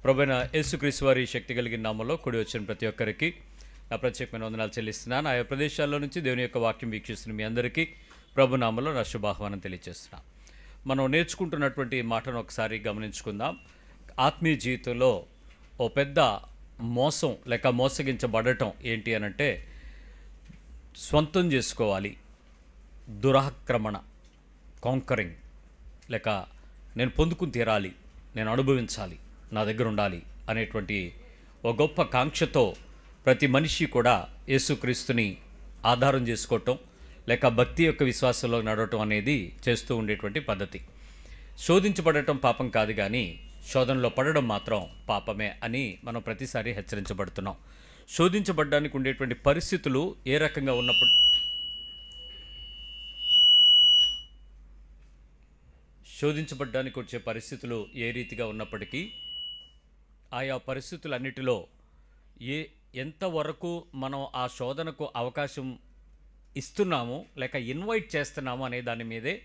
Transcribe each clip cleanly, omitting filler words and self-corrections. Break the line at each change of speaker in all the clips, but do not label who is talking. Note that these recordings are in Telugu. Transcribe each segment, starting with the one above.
ప్రభువైన యేసుక్రీస్తు వారి శక్తి కలిగిన నామములో కూడి వచ్చిన ప్రతి ఒక్కరికి నా ప్రత్యేకమైన వందనాలు చెల్లిస్తున్నాను. ఆయా ప్రదేశాల్లో నుంచి దేవుని యొక్క వాక్యం వీక్షిస్తున్న మీ అందరికీ ప్రభు నామములో నా శుభాహ్వానం తెలియజేస్తున్నాను. మనం నేర్చుకుంటున్నటువంటి మాటను ఒకసారి గమనించుకుందాం. ఆత్మీయ జీవితంలో ఓ పెద్ద మోసం లేక మోసగించబడటం ఏంటి అనంటే స్వంతం చేసుకోవాలి, దురాక్రమణ, కాంకరింగ్, లేక నేను పొందుకుని తీరాలి, నేను అనుభవించాలి, నా దగ్గర ఉండాలి అనేటువంటి ఒక గొప్ప కాంక్షతో ప్రతి మనిషి కూడా యేసుక్రీస్తుని ఆధారం చేసుకోవటం లేక భక్తి యొక్క విశ్వాసంలో నడవటం అనేది చేస్తూ ఉండేటువంటి పద్ధతి. శోధించబడటం పాపం కాదు, కానీ శోధనలో పడడం మాత్రం పాపమే అని మనం ప్రతిసారి హెచ్చరించబడుతున్నాం. శోధించబడడానికి ఉండేటువంటి పరిస్థితులు ఏ రకంగా ఉన్నప్పుడు శోధించబడడానికి వచ్చే పరిస్థితులు ఏ రీతిగా ఉన్నప్పటికీ ఆయా పరిస్థితులన్నిటిలో ఎంతవరకు మనం ఆ శోధనకు అవకాశం ఇస్తున్నాము లేక ఇన్వైట్ చేస్తున్నాము అనే దాని మీదే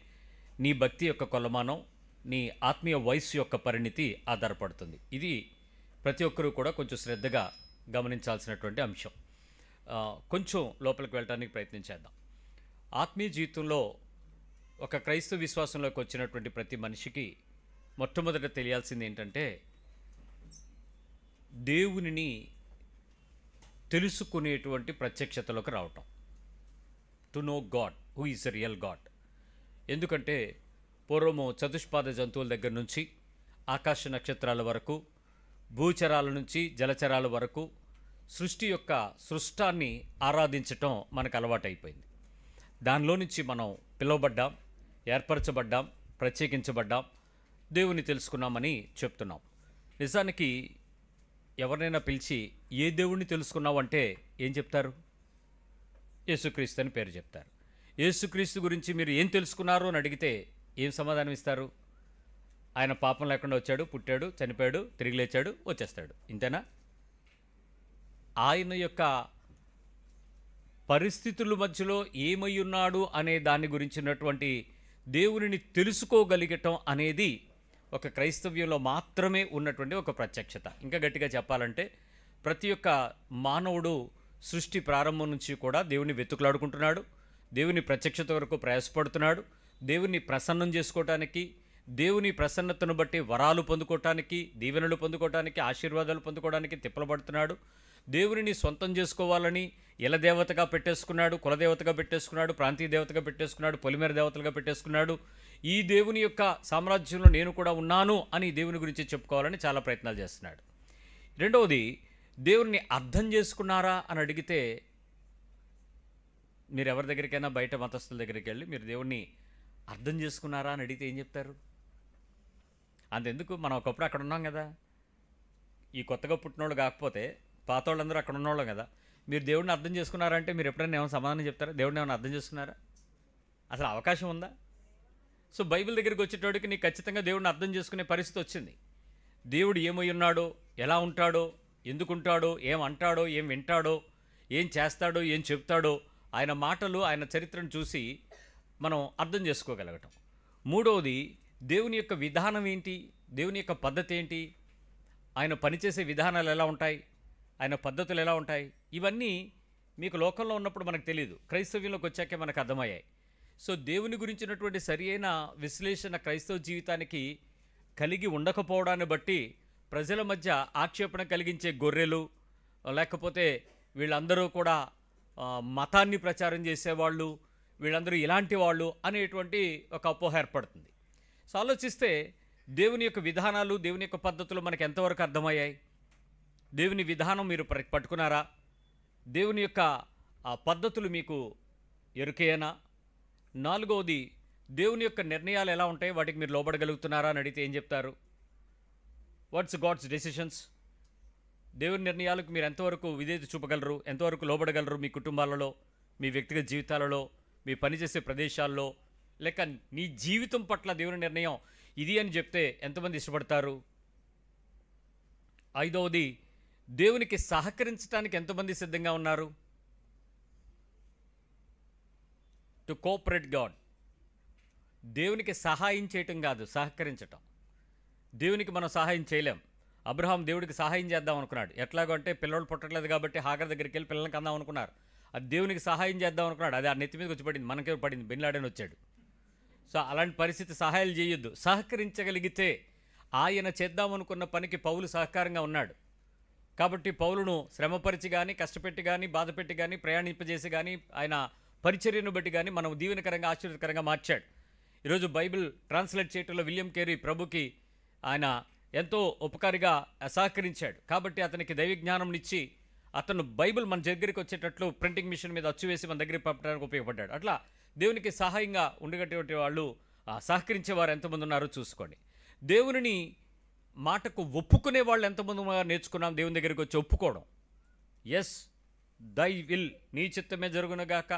నీ భక్తి యొక్క కొలమానం, నీ ఆత్మీయ వయస్సు యొక్క పరిణితి ఆధారపడుతుంది. ఇది ప్రతి ఒక్కరూ కూడా కొంచెం శ్రద్ధగా గమనించాల్సినటువంటి అంశం. కొంచెం లోపలికి వెళ్ళడానికి ప్రయత్నించేద్దాం. ఆత్మీయ జీవితంలో ఒక క్రైస్తవ విశ్వాసంలోకి వచ్చినటువంటి ప్రతి మనిషికి మొట్టమొదట తెలియాల్సింది ఏంటంటే దేవునిని తెలుసుకునేటువంటి ప్రత్యక్షతలోకి రావటం. To know God, who is a real God. ఎందుకంటే పూర్వము చతుష్పాద జంతువుల దగ్గర నుంచి ఆకాశ నక్షత్రాల వరకు, భూచరాల నుంచి జలచరాల వరకు సృష్టి యొక్క సృష్టాన్ని ఆరాధించటం మనకు అలవాటైపోయింది. దానిలో నుంచి మనం పిలువబడ్డాం, ఏర్పరచబడ్డాం, ప్రత్యేకించబడ్డాం, దేవుని తెలుసుకున్నామని చెప్తున్నాం. నిజానికి ఎవరినైనా పిలిచి ఏ దేవుణ్ణి తెలుసుకున్నావు అంటే ఏం చెప్తారు? యేసుక్రీస్తు అని పేరు చెప్తారు. యేసుక్రీస్తు గురించి మీరు ఏం తెలుసుకున్నారు అని అడిగితే ఏం సమాధానం ఇస్తారు? ఆయన పాపం లేకుండా వచ్చాడు, పుట్టాడు, చనిపోయాడు, తిరిగి లేచాడు, వచ్చేస్తాడు. ఇంతేనా? ఆయన యొక్క పరిస్థితుల మధ్యలో ఏమై ఉన్నాడు అనే దాని గురించినటువంటి దేవునిని తెలుసుకోగలిగటం అనేది ఒక క్రైస్తవ్యంలో మాత్రమే ఉన్నటువంటి ఒక ప్రత్యక్షత. ఇంకా గట్టిగా చెప్పాలంటే ప్రతి ఒక్క మానవుడు సృష్టి ప్రారంభం నుంచి కూడా దేవుని వెతుకులాడుకుంటున్నాడు, దేవుని ప్రత్యక్షత వరకు ప్రయాసపడుతున్నాడు, దేవుని ప్రసన్నం చేసుకోవటానికి, దేవుని ప్రసన్నతను బట్టి వరాలు పొందుకోవటానికి, దీవెనలు పొందుకోవటానికి, ఆశీర్వాదాలు పొందుకోవడానికి తిప్పలబడుతున్నాడు. దేవునిని సొంతం చేసుకోవాలని ఇలదేవతగా పెట్టేసుకున్నాడు, కులదేవతగా పెట్టేసుకున్నాడు, ప్రాంతీయ దేవతగా పెట్టేసుకున్నాడు, పొలిమేర దేవతలుగా పెట్టేసుకున్నాడు. ఈ దేవుని యొక్క సామ్రాజ్యంలో నేను కూడా ఉన్నాను అని దేవుని గురించి చెప్పుకోవాలని చాలా ప్రయత్నాలు చేస్తున్నాడు. రెండవది, దేవుని అర్థం చేసుకున్నారా అని అడిగితే మీరు ఎవరి దగ్గరికైనా బయట మతస్థుల దగ్గరికి వెళ్ళి మీరు దేవుణ్ణి అర్థం చేసుకున్నారా అని అడిగితే ఏం చెప్తారు? అంతెందుకు, మనం ఒకప్పుడు అక్కడ ఉన్నాం కదా. ఈ కొత్తగా పుట్టినోళ్ళు కాకపోతే పాత వాళ్ళందరూ అక్కడ ఉన్నోళ్ళం కదా. మీరు దేవుడిని అర్థం చేసుకున్నారా అంటే మీరు ఎప్పుడైనా ఏమైనా సమాధానం చెప్తారా? దేవుడిని ఏమైనా అర్థం చేసుకున్నారా? అసలు అవకాశం ఉందా? సో బైబిల్ దగ్గరికి వచ్చేటోడికి నీకు ఖచ్చితంగా దేవుడిని అర్థం చేసుకునే పరిస్థితి వచ్చింది. దేవుడు ఏమై ఉన్నాడో, ఎలా ఉంటాడో, ఎందుకుంటాడో, ఏం అంటాడో, ఏం వింటాడో, ఏం చేస్తాడో, ఏం చెప్తాడో, ఆయన మాటలు, ఆయన చరిత్రను చూసి మనం అర్థం చేసుకోగలగటం. మూడవది, దేవుని యొక్క విధానం ఏంటి, దేవుని యొక్క పద్ధతి ఏంటి, ఆయన పనిచేసే విధానాలు ఎలా ఉంటాయి, ఆయన పద్ధతులు ఎలా ఉంటాయి, ఇవన్నీ మీకు లోకంలో ఉన్నప్పుడు మనకు తెలియదు, క్రైస్తవ్యంలోకి వచ్చాకే మనకు అర్థమయ్యాయి. సో దేవుని గురించినటువంటి సరి అయిన విశ్లేషణ క్రైస్తవ జీవితానికి కలిగి ఉండకపోవడాన్ని బట్టి ప్రజల మధ్య ఆక్షేపణ కలిగించే గొర్రెలు, లేకపోతే వీళ్ళందరూ కూడా మతాన్ని ప్రచారం చేసేవాళ్ళు, వీళ్ళందరూ ఇలాంటి వాళ్ళు అనేటువంటి ఒక అపోహ ఏర్పడుతుంది. సో ఆలోచిస్తే దేవుని యొక్క విధానాలు, దేవుని యొక్క పద్ధతులు మనకు ఎంతవరకు అర్థమయ్యాయి? దేవుని విధానం మీరు పట్టుకున్నారా? దేవుని యొక్క పద్ధతులు మీకు ఎరుకేనా? నాలుగవది, దేవుని యొక్క నిర్ణయాలు ఎలా ఉంటాయి, వాటికి మీరు లోబడగలుగుతున్నారా అని అడిగితే ఏం చెప్తారు? What's God's decisions? దేవుని నిర్ణయాలకు మీరు ఎంతవరకు విధేయత చూపగలరు, ఎంతవరకు లోబడగలరు? మీ కుటుంబాలలో, మీ వ్యక్తిగత జీవితాలలో, మీ పనిచేసే ప్రదేశాల్లో, లేక నీ జీవితం పట్ల దేవుని నిర్ణయం ఇది అని చెప్తే ఎంతమంది ఇష్టపడతారు? ఐదవది, దేవునికి సహకరించడానికి ఎంతమంది సిద్ధంగా ఉన్నారు? To cooperate God. దేవునికి సహాయం చేయటం కాదు, సహకరించటం. దేవునికి మనం సహాయం చేయలేం. అబ్రహాం దేవుడికి సహాయం చేద్దాం అనుకున్నాడు. ఎట్లాగో అంటే పిల్లలు పుట్టట్లేదు కాబట్టి హాగర్ దగ్గరికి వెళ్ళి పిల్లల్ని కందాం అనుకున్నారు. అది దేవునికి సహాయం చేద్దాం అనుకున్నాడు. అది ఆ నెత్తి మీదకి వచ్చి పడింది, మనకే పడింది, బిన్ లాడెన్ వచ్చాడు. సో అలాంటి పరిస్థితి సహాయాలు చేయొద్దు. సహకరించగలిగితే ఆయన చేద్దామనుకున్న పనికి పౌలు సహకారంగా ఉన్నాడు. కాబట్టి పౌలును శ్రమపరిచి కానీ, కష్టపెట్టి కానీ, బాధపెట్టి కానీ, ప్రయాణింపజేసి కానీ, ఆయన పరిచర్యను బట్టి కానీ మనం దీవెనకరంగా, ఆశీర్వదకరంగా మార్చాడు. ఈరోజు బైబిల్ ట్రాన్స్లేట్ చేయటంలో విలియం కేరీ ప్రభుకి ఆయన ఎంతో ఉపకారిగా సహకరించాడు. కాబట్టి అతనికి దైవజ్ఞానంనిచ్చి అతను బైబిల్ మన దగ్గరికి వచ్చేటట్లు ప్రింటింగ్ మిషన్ మీద అచ్చు వేసి మన దగ్గరికి పంపడానికి ఉపయోగపడ్డాడు. అట్లా దేవునికి సహాయంగా ఉండేటువంటి వాళ్ళు సహకరించేవారు ఎంతమంది ఉన్నారో చూసుకోండి. దేవుని మాటకు ఒప్పుకునే వాళ్ళు ఎంతమంది నేర్చుకున్నాం. దేవుని దగ్గరికి వచ్చి ఒప్పుకోవడం. ఎస్ దై విల్, నీ చిత్తమే జరుగునగాక,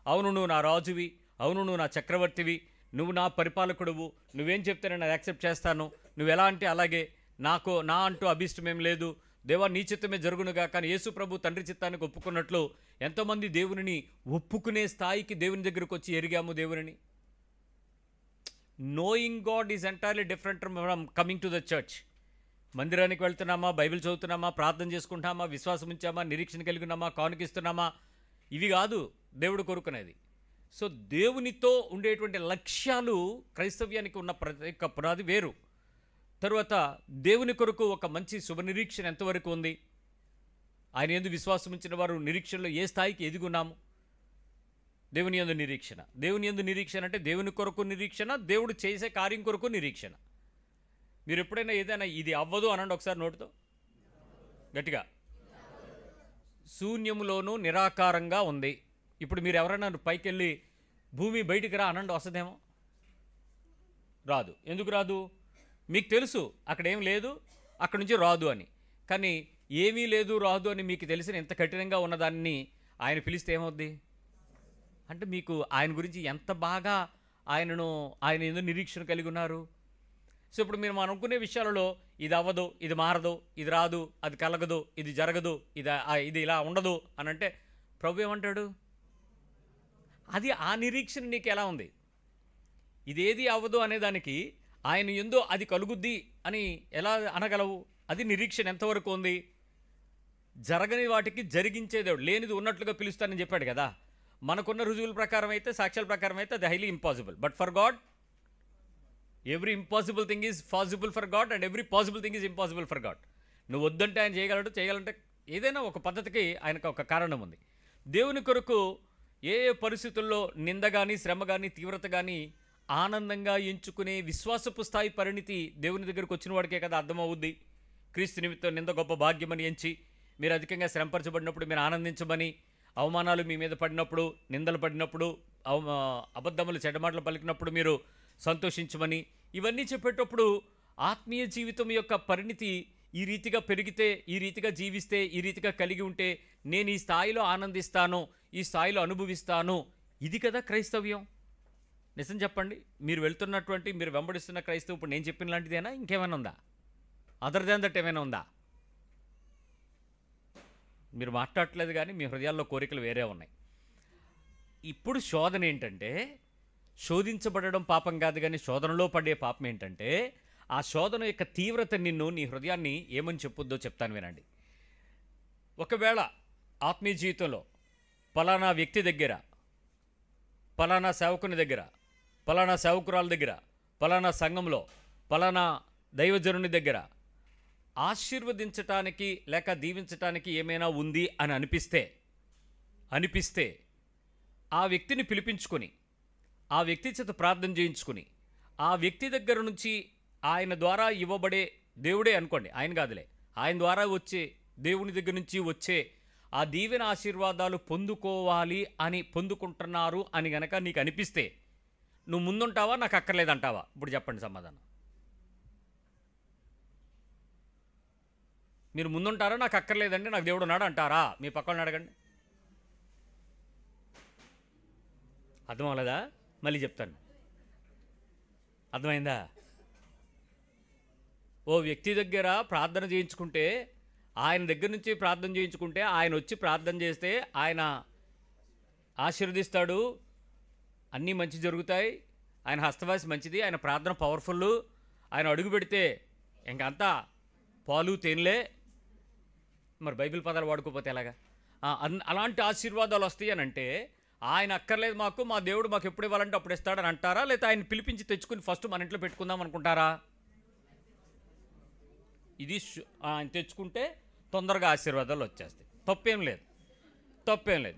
అవును నువ్వు నా రాజువి, అవును నువ్వు నా చక్రవర్తివి, నువ్వు నా పరిపాలకుడువు, నువ్వేం చెప్తే నేను యాక్సెప్ట్ చేస్తాను, నువ్వు ఎలా అంటే అలాగే, నాకు నా అంటూ అభిష్టమేం లేదు, దేవా నీ చిత్తమే జరుగునుగా. కానీ యేసు ప్రభు తండ్రి చిత్తానికి ఒప్పుకున్నట్లు ఎంతోమంది దేవునిని ఒప్పుకునే స్థాయికి దేవుని దగ్గరకు వచ్చి ఎరిగాము దేవుని. Knowing God is entirely different from coming to the church. మందిరానికి వెళ్తున్నామా, బైబిల్ చదువుతున్నామా, ప్రార్థన చేసుకుంటామా, విశ్వాసం ఉంచామా, నిరీక్షణ కలిగినామా, కానుకిస్తున్నామా, ఇవి కాదు దేవుడు కోరుకునేది. సో దేవునితో ఉండేటువంటి లక్ష్యాలు క్రైస్తవ్యానికి ఉన్న ప్రత్యేక పునాది వేరు. తరువాత దేవుని కొరకు ఒక మంచి శుభ నిరీక్షణ ఎంతవరకు ఉంది, ఆయన యందు విశ్వాసం ఉంచిన వారు నిరీక్షణలో ఏ స్థాయికి ఎదిగున్నాము. దేవుని యందు నిరీక్షణ, దేవుని యందు నిరీక్షణ అంటే దేవుని కొరకు నిరీక్షణ, దేవుడు చేసే కార్యం కొరకు నిరీక్షణ. మీరు ఎప్పుడైనా ఏదైనా ఇది అవ్వదు అనండి ఒకసారి నోటితో గట్టిగా. శూన్యములోనూ నిరాకారంగా ఉంది. ఇప్పుడు మీరు ఎవరైనా పైకి వెళ్ళి భూమి బయటికి రా అనండి, వస్తుందేమో? రాదు. ఎందుకు రాదు? మీకు తెలుసు అక్కడ ఏం లేదు, అక్కడి నుంచి రాదు అని. కానీ ఏమీ లేదు రాదు అని మీకు తెలిసిన ఎంత కఠినంగా ఉన్నదాన్ని ఆయన పిలిస్తే ఏమవుద్ది అంటే మీకు ఆయన గురించి ఎంత బాగా ఆయన ఏదో నిరీక్షణ కలిగి ఉన్నారు. సో ఇప్పుడు మీరు మనం అనుకునే విషయాలలో ఇది అవ్వదు, ఇది మారదు, ఇది రాదు, అది కలగదు, ఇది జరగదు, ఇది ఇలా ఉండదు అని అంటే ప్రభు ఏమంటాడు? అది ఆ నిరీక్షణ నీకు ఎలా ఉంది? ఇదేది అవ్వదు అనేదానికి ఆయన ఎందో అది కలుగుద్ది అని ఎలా అనగలవు? అది నిరీక్షణ ఎంతవరకు ఉంది? జరగని వాటికి జరిగించే దేవుడు, లేనిది ఉన్నట్లుగా పిలుస్తానని చెప్పాడు కదా. మనకున్న రుజువుల ప్రకారం అయితే, సాక్ష్యాల ప్రకారం అయితే అది highly impossible. But for God every impossible thing is possible for God and every possible thing is impossible for God. నువ్వు వద్దంటే ఆయన చేయాలంటే ఏదైనా ఒక పద్ధతికి ఆయనకు ఒక కారణం ఉంది. దేవుని కొరకు ఏ ఏ పరిస్థితుల్లో నింద కానీ, శ్రమ కానీ, తీవ్రత కానీ ఆనందంగా ఎంచుకునే విశ్వాసపు స్థాయి పరిణితి దేవుని దగ్గరకు వచ్చిన వాడికే కదా అర్థమవుద్ది. క్రీస్తు నిమిత్తం నింద గొప్ప భాగ్యమని ఎంచి మీరు అధికంగా శ్రమపరచబడినప్పుడు మీరు ఆనందించమని, అవమానాలు మీ మీద పడినప్పుడు, నిందలు పడినప్పుడు, అబద్ధములు చెడ్డమాటలు పలికినప్పుడు మీరు సంతోషించమని, ఇవన్నీ చెప్పేటప్పుడు ఆత్మీయ జీవితం యొక్క పరిణితి ఈ రీతిగా పెరిగితే, ఈ రీతిగా జీవిస్తే, ఈ రీతిగా కలిగి ఉంటే నేను ఈ స్థాయిలో ఆనందిస్తాను, ఈ స్థాయిలో అనుభవిస్తాను. ఇది కదా క్రైస్తవ్యం. నిజం చెప్పండి, మీరు వెళ్తున్నటువంటి, మీరు వెంబడిస్తున్న క్రైస్తవం ఇప్పుడు నేను చెప్పిన లాంటిదేనా? ఇంకేమైనా ఉందా? అదర్ దాన్ దట్ ఏమైనా ఉందా? మీరు మాట్లాడట్లేదు కానీ మీ హృదయాల్లో కోరికలు వేరే ఉన్నాయి. ఇప్పుడు శోధన ఏంటంటే, శోధించబడడం పాపం కాదు, కానీ శోధనలో పడే పాపం ఏంటంటే, ఆ శోధన యొక్క తీవ్రత నీ హృదయాన్ని ఏమని చెప్పుద్దో చెప్తాను వినండి. ఒకవేళ ఆత్మీయ జీవితంలో పలానా వ్యక్తి దగ్గర, పలానా సేవకుని దగ్గర, పలానా సేవకురాల దగ్గర, పలానా సంఘంలో, పలానా దైవజనుని దగ్గర ఆశీర్వదించటానికి లేక దీవించటానికి ఏమైనా ఉంది అని అనిపిస్తే ఆ వ్యక్తిని పిలిపించుకొని, ఆ వ్యక్తి చేత ప్రార్థన చేయించుకుని, ఆ వ్యక్తి దగ్గర నుంచి ఆయన ద్వారా ఇవ్వబడే, దేవుడే అనుకోండి, ఆయన కాదులే, ఆయన ద్వారా వచ్చే, దేవుని దగ్గర నుంచి వచ్చే ఆ దీవెన ఆశీర్వాదాలు పొందుకుంటున్నారు అని గనక నీకు అనిపిస్తే నువ్వు ముందుంటావా, నాకు అక్కర్లేదంటావా? ఇప్పుడు చెప్పండి సమాధానం. మీరు ముందుంటారా, నాకు అక్కర్లేదండి, నాకు దేవుడు ఉన్నాడు అంటారా? మీ పక్కన అడగండి. అర్థం అవ్వలేదా? మళ్ళీ చెప్తాను, అర్థమైందా? ఓ వ్యక్తి దగ్గర ప్రార్థన చేయించుకుంటే, ఆయన దగ్గర నుంచి ప్రార్థన చేయించుకుంటే, ఆయన వచ్చి ప్రార్థన చేస్తే ఆయన ఆశీర్వదిస్తాడు, అన్నీ మంచి జరుగుతాయి, ఆయన హస్తవాసి మంచిది, ఆయన ప్రార్థన పవర్ఫుల్, ఆయన అడుగు పెడితే ఇంకంతా పాలు తేనెలే, మరి బైబిల్ పదాలు వాడుకోపోతే ఎలాగా? అలాంటి ఆశీర్వాదాలు వస్తాయి అని అంటే ఆయన అక్కర్లేదు మాకు, మా దేవుడు మాకు ఎప్పుడు ఇవ్వాలంటే అప్పుడు ఇస్తాడని అంటారా, లేకపోతే ఆయన పిలిపించి తెచ్చుకుని ఫస్ట్ మన ఇంట్లో పెట్టుకుందాం అనుకుంటారా? ఇది ఆయన తెచ్చుకుంటే తొందరగా ఆశీర్వాదాలు వచ్చేస్తాయి. తప్పేం లేదు.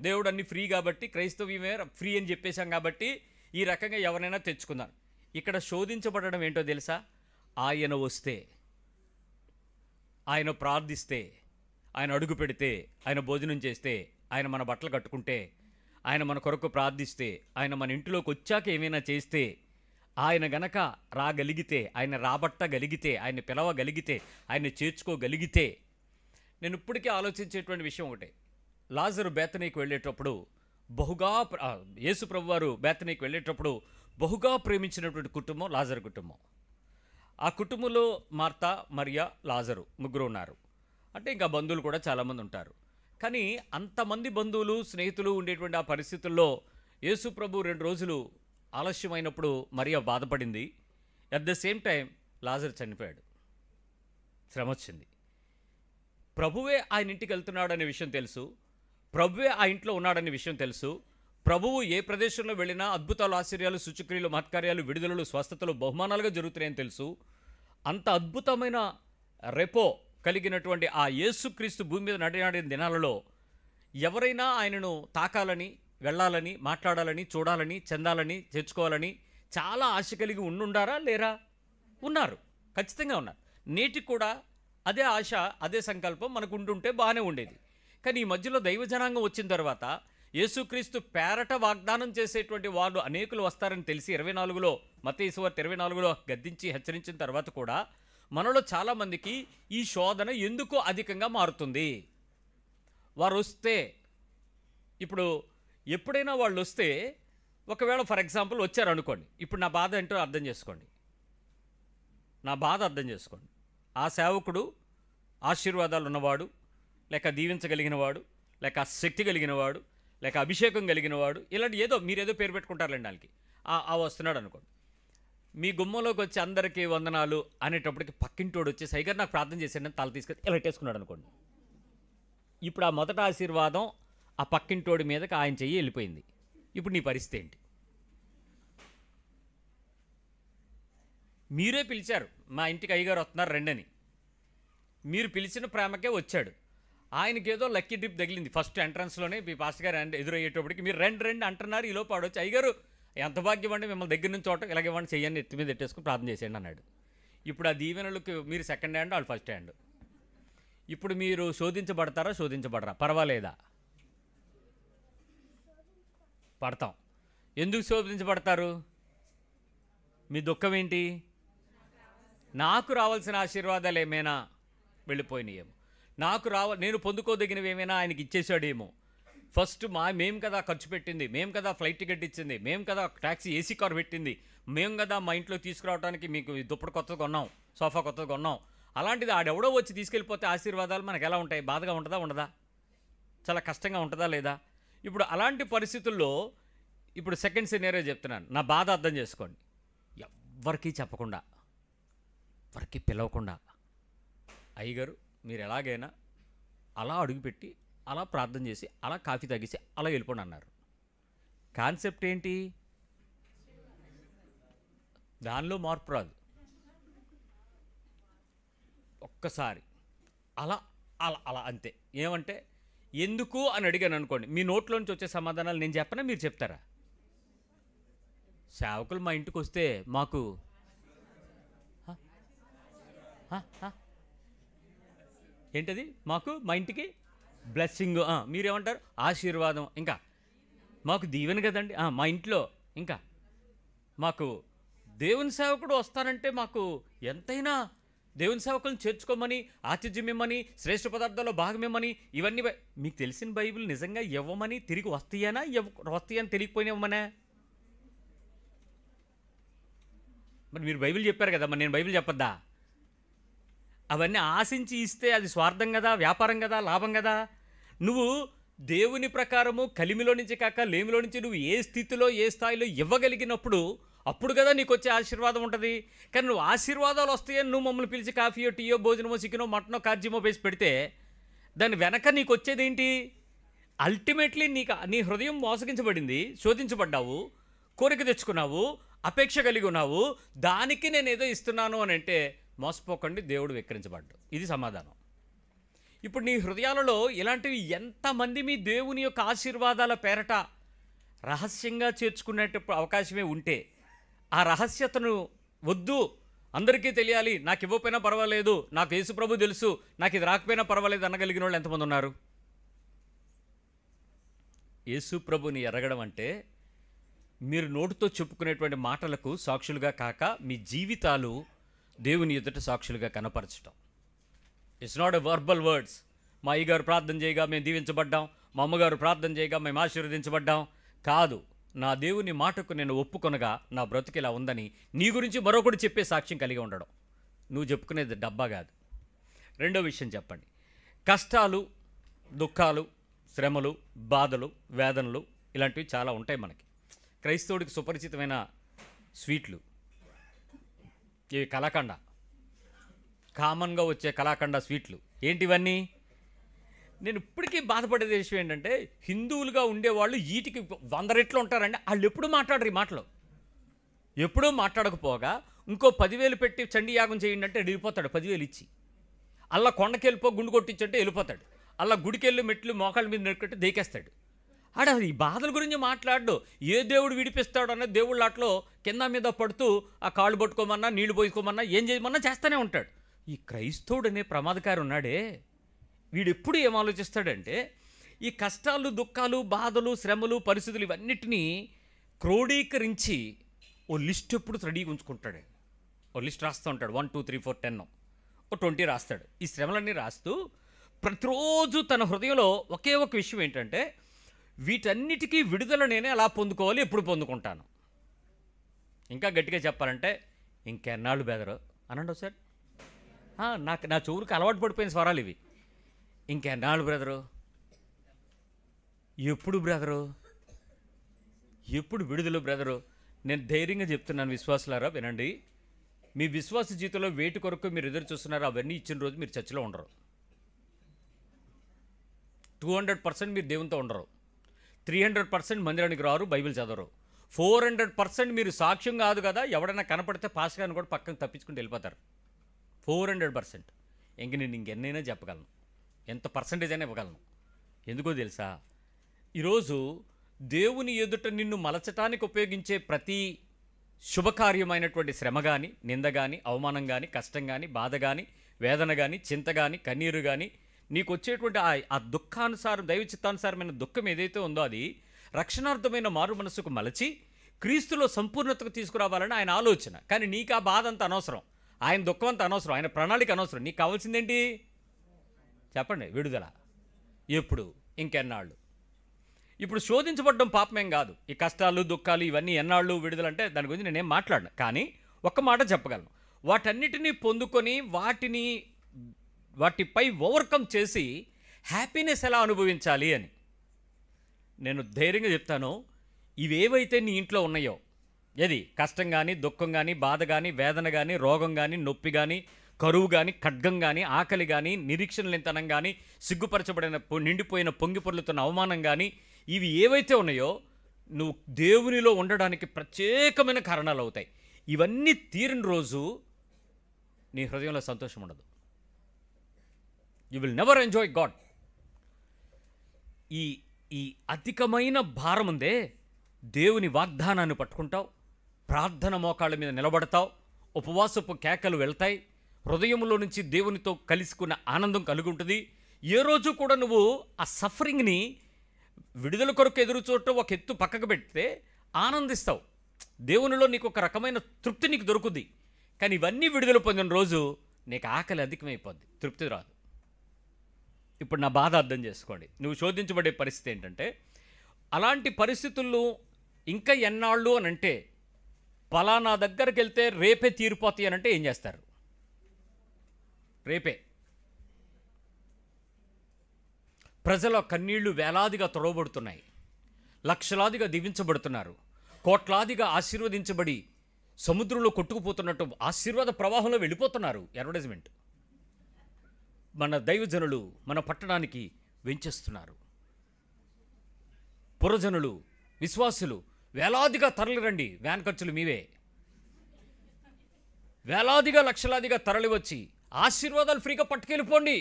దేవుడు అన్ని ఫ్రీ కాబట్టి, క్రైస్తవ్యమే ఫ్రీ అని చెప్పేశాం కాబట్టి ఈ రకంగా ఎవరైనా తెచ్చుకుందాం. ఇక్కడ శోధించబడడం ఏంటో తెలుసా? ఆయన వస్తే, ఆయన ప్రార్థిస్తే, ఆయన అడుగు పెడితే, ఆయన భోజనం చేస్తే, ఆయన మన బట్టలు కట్టుకుంటే, ఆయన మన కొరకు ప్రార్థిస్తే, ఆయన మన ఇంటిలోకి వచ్చాక ఏమైనా చేస్తే, ఆయన గనక రాగలిగితే, ఆయన రాబట్టగలిగితే, ఆయన పిలవగలిగితే, ఆయన చేర్చుకోగలిగితే. నేను ఇప్పటికీ ఆలోచించేటువంటి విషయం ఒకటే. లాజరు బేతనీకి వెళ్ళేటప్పుడు బహుగా యేసు ప్రభువారు బేతనీకి వెళ్ళేటప్పుడు బహుగా ప్రేమించినటువంటి కుటుంబం లాజరు కుటుంబం. ఆ కుటుంబంలో మార్తా, మరియా, లాజరు ముగ్గురు ఉన్నారు. అంటే ఇంకా బంధువులు కూడా చాలామంది ఉంటారు. కానీ అంతమంది బంధువులు, స్నేహితులు ఉండేటువంటి ఆ పరిస్థితుల్లో యేసు ప్రభు 2 రోజులు ఆలస్యమైనప్పుడు మరియా బాధపడింది. అట్ ద సేమ్ టైం లాజరు చనిపోయాడు. శ్రమ వచ్చింది. ప్రభువే ఆయన ఇంటికి వెళ్తున్నాడనే విషయం తెలుసు. ప్రభువే ఆ ఇంట్లో ఉన్నాడనే విషయం తెలుసు. ప్రభువు ఏ ప్రదేశంలో వెళ్ళినా అద్భుతాలు, ఆశ్చర్యాలు, సూచక్రియలు, మహత్కార్యాలు, విడుదలలు, స్వస్థతలు బహుమానాలుగా జరుగుతున్నాయని తెలుసు. అంత అద్భుతమైన రెపో కలిగినటువంటి ఆ యేసుక్రీస్తు భూమి మీద నడినాడిన దినాలలో ఎవరైనా ఆయనను తాకాలని, వెళ్ళాలని, మాట్లాడాలని, చూడాలని, చెందాలని, తెచ్చుకోవాలని చాలా ఆశ కలిగి ఉండుండారా లేరా? ఉన్నారు, ఖచ్చితంగా ఉన్నారు. నేటికి కూడా అదే ఆశ, అదే సంకల్పం మనకు ఉండుంటే బాగానే ఉండేది. కానీ ఈ మధ్యలో దైవ జనాంగం వచ్చిన తర్వాత యేసుక్రీస్తు పేరట వాగ్దానం చేసేటువంటి వాళ్ళు అనేకులు వస్తారని తెలిసి 24లో మత్తయి సువార్త 24లో గద్దించి హెచ్చరించిన తర్వాత కూడా మనలో చాలామందికి ఈ శోధన ఎందుకో అధికంగా మారుతుంది. వారు వస్తే, ఇప్పుడు ఎప్పుడైనా వాళ్ళు వస్తే, ఒకవేళ ఫర్ ఎగ్జాంపుల్ వచ్చారు అనుకోండి, ఇప్పుడు నా బాధ ఏంటో అర్థం చేసుకోండి. ఆ సేవకుడు ఆశీర్వాదాలు ఉన్నవాడు, లేక దీవించగలిగినవాడు, లేక శక్తి కలిగినవాడు, లేక అభిషేకం కలిగినవాడు, ఇలాంటి మీరేదో పేరు పెట్టుకుంటారులేండి వాళ్ళకి. వస్తున్నాడు అనుకోండి. మీ గుమ్మంలోకి వచ్చి అందరికీ వందనాలు అనేటప్పటికి పక్కింటోడు వచ్చి సైగర్ నాకు ప్రార్థన చేశాడని తల తీసుకొని ఇలా పెట్టేసుకున్నాడు అనుకోండి. ఇప్పుడు ఆ మొదట ఆశీర్వాదం ఆ పక్కింటోడి మీదకి ఆయన చెయ్యి వెళ్ళిపోయింది. ఇప్పుడు నీ పరిస్థితి ఏంటి? మీరే పిలిచారు, మా ఇంటికి అయ్యగారు వస్తున్నారు రండని. మీరు పిలిచిన ప్రేమకే వచ్చాడు. ఆయనకేదో లక్కీ డ్రిప్ తగిలింది. ఫస్ట్ ఎంట్రన్స్లోనే మీ పాస్టర్ గారు ఎదురయ్యేటప్పటికి మీరు రండి అంటున్నారు. ఈలో పాడొచ్చి అయ్యగారు ఎంత భాగ్యం అండి, మిమ్మల్ని దగ్గర నుంచి చోట ఇలాగ ఇవ్వండి, చెయ్యండి, ఎత్తి మీద ఎట్టేసుకుని ప్రార్థన చేసేయండి అన్నాడు. ఇప్పుడు ఆ దీవెనలకు మీరు సెకండ్ హ్యాండ్, వాళ్ళు ఫస్ట్ హ్యాండ్. ఇప్పుడు మీరు శోధించబడతారా, శోధించబడరా? పర్వాలేదా? పడతాం. ఎందుకు శోధించబడతారు? మీ దుఃఖం ఏంటి? నాకు రావాల్సిన ఆశీర్వాదాలు ఏమైనా వెళ్ళిపోయినాయేమో, నేను పొందుకోదగినవి ఏమైనా ఆయనకి ఇచ్చేసాడేమో. ఫస్ట్ మేము కదా ఖర్చు పెట్టింది, మేము కదా ఫ్లైట్ టికెట్ ఇచ్చింది, మేము కదా ట్యాక్సీ ఏసీ కార్ పెట్టింది, మేము కదా మా ఇంట్లో తీసుకురావడానికి మీకు దుప్పటి కొత్తగా కొన్నాం, సోఫా కొత్తగా కొన్నాం. అలాంటిది ఆడెవడో వచ్చి తీసుకెళ్ళిపోతే ఆశీర్వాదాలు మనకు ఎలా ఉంటాయి? బాధగా ఉంటుందా, ఉండదా? చాలా కష్టంగా ఉంటుందా, లేదా? ఇప్పుడు అలాంటి పరిస్థితుల్లో ఇప్పుడు సెకండ్ సినారియో చెప్తున్నాను. నా బాధ అర్థం చేసుకోండి. ఎవ్వరికీ చెప్పకుండా, ఎవరికి పిలవకుండా అయ్యగారు మీరు ఎలాగైనా అలా అడుగుపెట్టి, అలా ప్రార్థన చేసి, అలా కాఫీ తాగేసి అలా వెళ్ళిపోండి అన్నారు. కాన్సెప్ట్ ఏంటి? దానిలో మార్పు రాదు. ఒక్కసారి అలా అలా అలా అంతే. ఏమంటే ఎందుకు అని అడిగాను అనుకోండి, మీ నోట్లోంచి వచ్చే సమాధానాలు నేను చెప్పనా, మీరు చెప్తారా? సేవకులు మా ఇంటికి వస్తే మాకు ఏంటది? మా ఇంటికి బ్లెస్సింగ్. మీరేమంటారు? ఆశీర్వాదం. ఇంకా మాకు దీవెన కదండి. మా ఇంట్లో ఇంకా మాకు దేవుని సేవకుడు వస్తారంటే మాకు ఎంతైనా దేవుని సేవకులను చేర్చుకోమని, ఆతిథ్యం ఇమ్మని, శ్రేష్ఠ పదార్థాల్లో భాగమిమ్మని, ఇవన్నీ మీకు తెలిసిన బైబిల్ నిజంగా ఇవ్వమని, తిరిగి వస్తాయని తెలియకపోయినా ఇవ్వమనే. మరి మీరు బైబిల్ చెప్పారు కదా, మరి నేను బైబిల్ చెప్పొద్దా? అవన్నీ ఆశించి ఇస్తే అది స్వార్థం కదా, వ్యాపారం కదా, లాభం కదా. నువ్వు దేవుని ప్రకారము కలిమిలో నుంచి కాక లేమిలో నుంచి నువ్వు ఏ స్థితిలో, ఏ స్థాయిలో ఇవ్వగలిగినప్పుడు అప్పుడు కదా నీకు వచ్చే ఆశీర్వాదం ఉంటుంది. కానీ నువ్వు ఆశీర్వాదాలు వస్తాయని నువ్వు మమ్మల్ని పిలిచి కాఫీయో, టీయో, భోజనమో, చికెనో, మటనో, కార్జ్యమో వేసి పెడితే దాని వెనక నీకు వచ్చేది ఏంటి? అల్టిమేట్లీ నీ హృదయం మోసగించబడింది, శోధించబడ్డావు, కోరిక తెచ్చుకున్నావు, అపేక్ష కలిగి ఉన్నావు, దానికి నేను ఏదో ఇస్తున్నాను అని అంటే మోసపోకండి, దేవుడు వెక్కిరించబడ్డు. ఇది సమాధానం. ఇప్పుడు నీ హృదయాలలో ఇలాంటివి ఎంతమంది మీ దేవుని యొక్క ఆశీర్వాదాల పేరట రహస్యంగా చేర్చుకునే అవకాశమే ఉంటే, ఆ రహస్యతను వద్దు, అందరికీ తెలియాలి, నాకు ఇవ్వకపోయినా పర్వాలేదు, నాకు యేసు ప్రభు తెలుసు, నాకు ఇది రాకపోయినా పర్వాలేదు అనగలిగిన వాళ్ళు ఎంతమంది ఉన్నారు? యేసు ప్రభుని ఎరగడం అంటే మీరు నోటితో చెప్పుకునేటువంటి మాటలకు సాక్షులుగా కాక మీ జీవితాలు దేవుని ఎదుట సాక్షులుగా కనపరచడం. It's not a verbal words. మా అయ్యగారు ప్రార్థన చేయగా మేము దీవించబడ్డాం, మా అమ్మగారు ప్రార్థన చేయగా మేము ఆశీర్వదించబడ్డాం కాదు. నా దేవుని మాటకు నేను ఒప్పుకొనగా నా బ్రతుకు ఇలా ఉందని నీ గురించి మరొకటి చెప్పే సాక్ష్యం కలిగి ఉండడం. నువ్వు చెప్పుకునేది డబ్బా కాదు. రెండో విషయం చెప్పండి. కష్టాలు, దుఃఖాలు, శ్రమలు, బాధలు, వేదనలు ఇలాంటివి చాలా ఉంటాయి మనకి. క్రైస్తవుడికి సుపరిచితమైన స్వీట్లు ఇవి కలాకండ, కామన్గా వచ్చే కలాకండ స్వీట్లు. ఏంటివన్నీ? నేను ఇప్పటికీ బాధపడేది విషయం ఏంటంటే, హిందువులుగా ఉండేవాళ్ళు వీటికి 100 రెట్లు ఉంటారండి. వాళ్ళు ఎప్పుడు మాట్లాడరు ఈ మాటలు. ఎప్పుడూ మాట్లాడకపోగా ఇంకో 10,000 పెట్టి చండీ యాగం చేయండి అంటే వెళ్ళిపోతాడు 10,000 ఇచ్చి. అలా కొండకి వెళ్ళిపో గుండు కొట్టించంటే వెళ్ళిపోతాడు. అలా గుడికెళ్ళి మెట్లు మోకాళ్ళ మీద నెట్టుకుంటే దేకేస్తాడు. ఆడ ఈ బాధల గురించి మాట్లాడు. ఏ దేవుడు విడిపిస్తాడు అనే దేవుళ్ళ ఆటలో కింద మీద పడుతూ ఆ కాళ్ళు పట్టుకోమన్నా, నీళ్లు పోసుకోమన్నా, ఏం చేయమన్నా చేస్తూనే ఉంటాడు. ఈ క్రైస్తవుడు అనే ప్రమాదకారి ఉన్నాడే, వీడెప్పుడు ఏం ఆలోచిస్తాడంటే, ఈ కష్టాలు, దుఃఖాలు, బాధలు, శ్రమలు, పరిస్థితులు ఇవన్నిటినీ క్రోడీకరించి ఓ లిస్ట్ ఎప్పుడు రెడీగా ఉంచుకుంటాడు. ఓ లిస్ట్ రాస్తూ ఉంటాడు. 1 2 3 4 10 ఓ 20 రాస్తాడు. ఈ శ్రమలన్నీ రాస్తూ ప్రతిరోజు తన హృదయంలో ఒకే ఒక విషయం ఏంటంటే, వీటన్నిటికీ విడుదల నేనే ఎలా పొందుకోవాలి, ఎప్పుడు పొందుకుంటాను. ఇంకా గట్టిగా చెప్పాలంటే, ఇంకెన్నాళ్ళు బెదరు అనండి ఒకసారి. నా చెవులకు అలవాటు పడిపోయిన స్వరాలు ఇవి. ఇంకెన్నాళ్ళు బ్రదరు, ఎప్పుడు బ్రదరు, ఎప్పుడు విడుదల బ్రదరు? నేను ధైర్యంగా చెప్తున్నాను విశ్వాసులారా, వినండి. మీ విశ్వాస జీవితంలో వేటి కొరకు మీరు ఎదురు చూస్తున్నారు, అవన్నీ ఇచ్చిన రోజు మీరు చర్చిలో ఉండరు. 200% మీరు దేవునితో ఉండరు. 300% మందిరానికి రారు, బైబిల్ చదవరు. 400% మీరు సాక్ష్యం కాదు కదా, ఎవడైనా కనపడితే పాస్ గారిని కూడా పక్కన తప్పించుకుంటూ వెళ్ళిపోతారు. 400%. ఇంక నేను ఇంకెన్నైనా చెప్పగలను, ఎంత పర్సంటేజ్ అయినా ఇవ్వగలను. ఎందుకో తెలుసా? ఈరోజు దేవుని ఎదుట నిన్ను మలచటానికి ఉపయోగించే ప్రతి శుభకార్యమైనటువంటి శ్రమ కానీ, నింద కానీ, అవమానం కానీ, కష్టం కానీ, బాధ కానీ, వేదన కానీ, చింత కానీ, కన్నీరు కానీ, నీకు వచ్చేటువంటి ఆ దుఃఖానుసారం, దైవ చిత్తానుసారమైన దుఃఖం ఏదైతే ఉందో అది రక్షణార్థమైన మారు మనసుకు మలచి క్రీస్తులో సంపూర్ణతకు తీసుకురావాలని ఆయన ఆలోచన. కానీ నీకు ఆ బాధ అంత అనవసరం, ఆయన దుఃఖం అంత అనవసరం, ఆయన ప్రణాళిక అనవసరం. నీకు కావాల్సిందేంటి చెప్పండి? విడుదల. ఎప్పుడు? ఇంకెన్నాళ్ళు? ఇప్పుడు శోధించబడ్డం పాపమేం కాదు. ఈ కష్టాలు, దుఃఖాలు ఇవన్నీ ఎన్నాళ్ళు విడుదలంటే దాని గురించి నేనేం మాట్లాడను. కానీ ఒక్క మాట చెప్పగలను, వాటన్నిటినీ పొందుకొని వాటిపై ఓవర్కమ్ చేసి హ్యాపీనెస్ ఎలా అనుభవించాలి అని నేను ధైర్యంగా చెప్తాను. ఇవేవైతే నీ ఇంట్లో ఉన్నాయో, ఏది కష్టం కానీ, దుఃఖం కానీ, బాధ కానీ, వేదన కానీ, రోగం కానీ, నొప్పి కానీ, కరువు కానీ, ఖడ్గం కానీ, ఆకలి కానీ, నిరీక్షణ లేనితనం కానీ, సిగ్గుపరచబడిన నిండిపోయిన పొంగి పొర్లుతున్న అవమానం కానీ, ఇవి ఏవైతే ఉన్నాయో నువ్వు దేవునిలో ఉండడానికి ప్రత్యేకమైన కారణాలు అవుతాయి. ఇవన్నీ తీరిన రోజు నీ హృదయంలో సంతోషం ఉండదు. You will never enjoy God. ఈ అధికమైన భారం ఉందే, దేవుని వాగ్దానాన్ని పట్టుకుంటావు, ప్రార్థన మోకాళ్ళ మీద నిలబడతావు, ఉపవాసపు కేకలు వెళ్తాయి, హృదయంలో నుంచి దేవునితో కలుసుకున్న ఆనందం కలిగి ఉంటుంది. ఏ రోజు కూడా నువ్వు ఆ సఫరింగ్ని విడుదల కొరకు ఎదురు చూడటం ఒక ఎత్తు పక్కకు పెడితే ఆనందిస్తావు. దేవునిలో నీకు ఒక రకమైన తృప్తి నీకు దొరుకుద్ది. కానీ ఇవన్నీ విడుదల పొందిన రోజు నీకు ఆకలి అధికమైపోద్ది, తృప్తి రాదు. ఇప్పుడు నా బాధ అర్థం చేసుకోండి. నువ్వు శోధించబడే పరిస్థితి ఏంటంటే, అలాంటి పరిస్థితుల్లో ఇంకా ఎన్నాళ్ళు అని అంటే, పలానా దగ్గరికి వెళ్తే రేపే తీరిపోతాయి అని అంటే ఏం చేస్తారు? రేపే. ప్రజల కన్నీళ్లు వేలాదిగా తొడవబడుతున్నాయి, లక్షలాదిగా దీవించబడుతున్నారు, కోట్లాదిగా ఆశీర్వదించబడి సముద్రంలో కొట్టుకుపోతున్నట్టు ఆశీర్వాద ప్రవాహంలో వెళ్ళిపోతున్నారు. అడ్వర్టైజ్మెంట్. మన దైవజనులు మన పట్టణానికి వెంచేస్తున్నారు. పురజనులు, విశ్వాసులు వేలాదిగా తరలిరండి, వ్యాన్ ఖర్చులు మీవే. వేలాదిగా లక్షలాదిగా తరలి వచ్చి ఆశీర్వాదాలు ఫ్రీగా పట్టుకెళ్ళిపోండి.